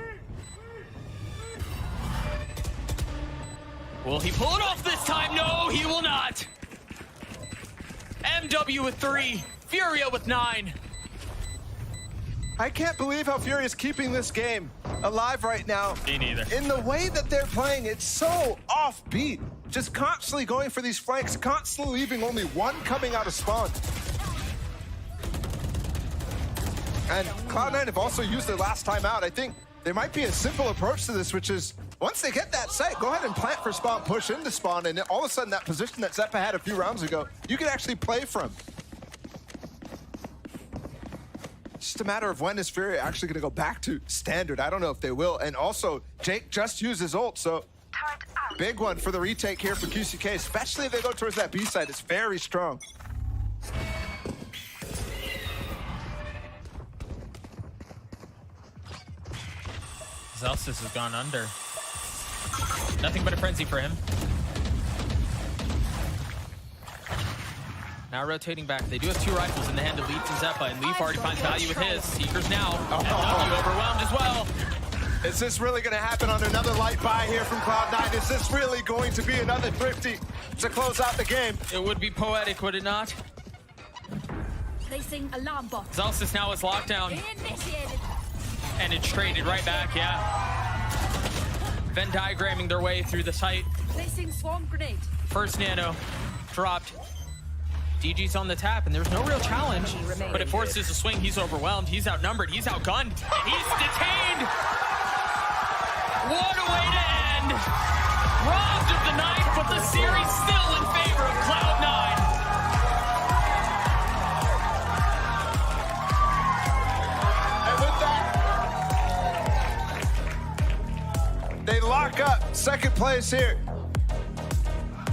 Will he pull it off this time? No, he will not. MW with 3, Furia with 9. I can't believe how Fury is keeping this game alive right now. Me neither. In the way that they're playing, it's so offbeat. Just constantly going for these flanks, constantly leaving only one coming out of spawn. And Cloud9 have also used their last time out. I think there might be a simple approach to this, which is once they get that site, go ahead and plant for spawn, push into spawn, and all of a sudden that position that Zeppa had a few rounds ago, you can actually play from. Just a matter of when is Fury actually going to go back to standard. I don't know if they will. And also, Jake just used his ult, so big one for the retake here for QCK, especially if they go towards that B side. It's very strong. Zelsis has gone under. Nothing but a frenzy for him. Now rotating back. They do have 2 rifles in the hand of Leaf and Zeppa, and Leaf already finds value with his. Seekers now. MW overwhelmed as well. Is this really going to happen on another light buy here from Cloud9? Is this really going to be another Thrifty to close out the game? It would be poetic, would it not? Placing alarm bot. Zelsis now is locked down. Initiated. And it's traded right back, yeah. Venn diagramming their way through the site. Placing swarm grenade. First nano dropped. DG's on the tap, and there's no real challenge, but it forces a swing. He's overwhelmed, he's outnumbered, he's outgunned, and he's detained! What a way to end! Robbed of the knife, but the series still in favor of Cloud9. Second place here.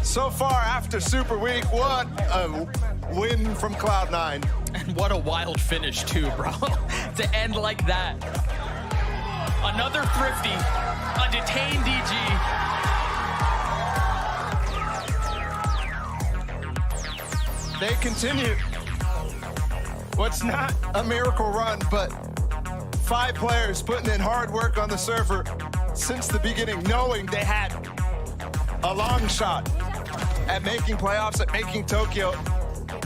So far after Super Week, what a win from Cloud9. And what a wild finish too, bro. To end like that. Another Thrifty, a detained DG. They continue. What's not a miracle run, but 5 players putting in hard work on the server since the beginning, knowing they had a long shot at making playoffs, at making Tokyo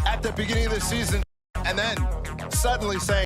at the beginning of the season, and then suddenly saying,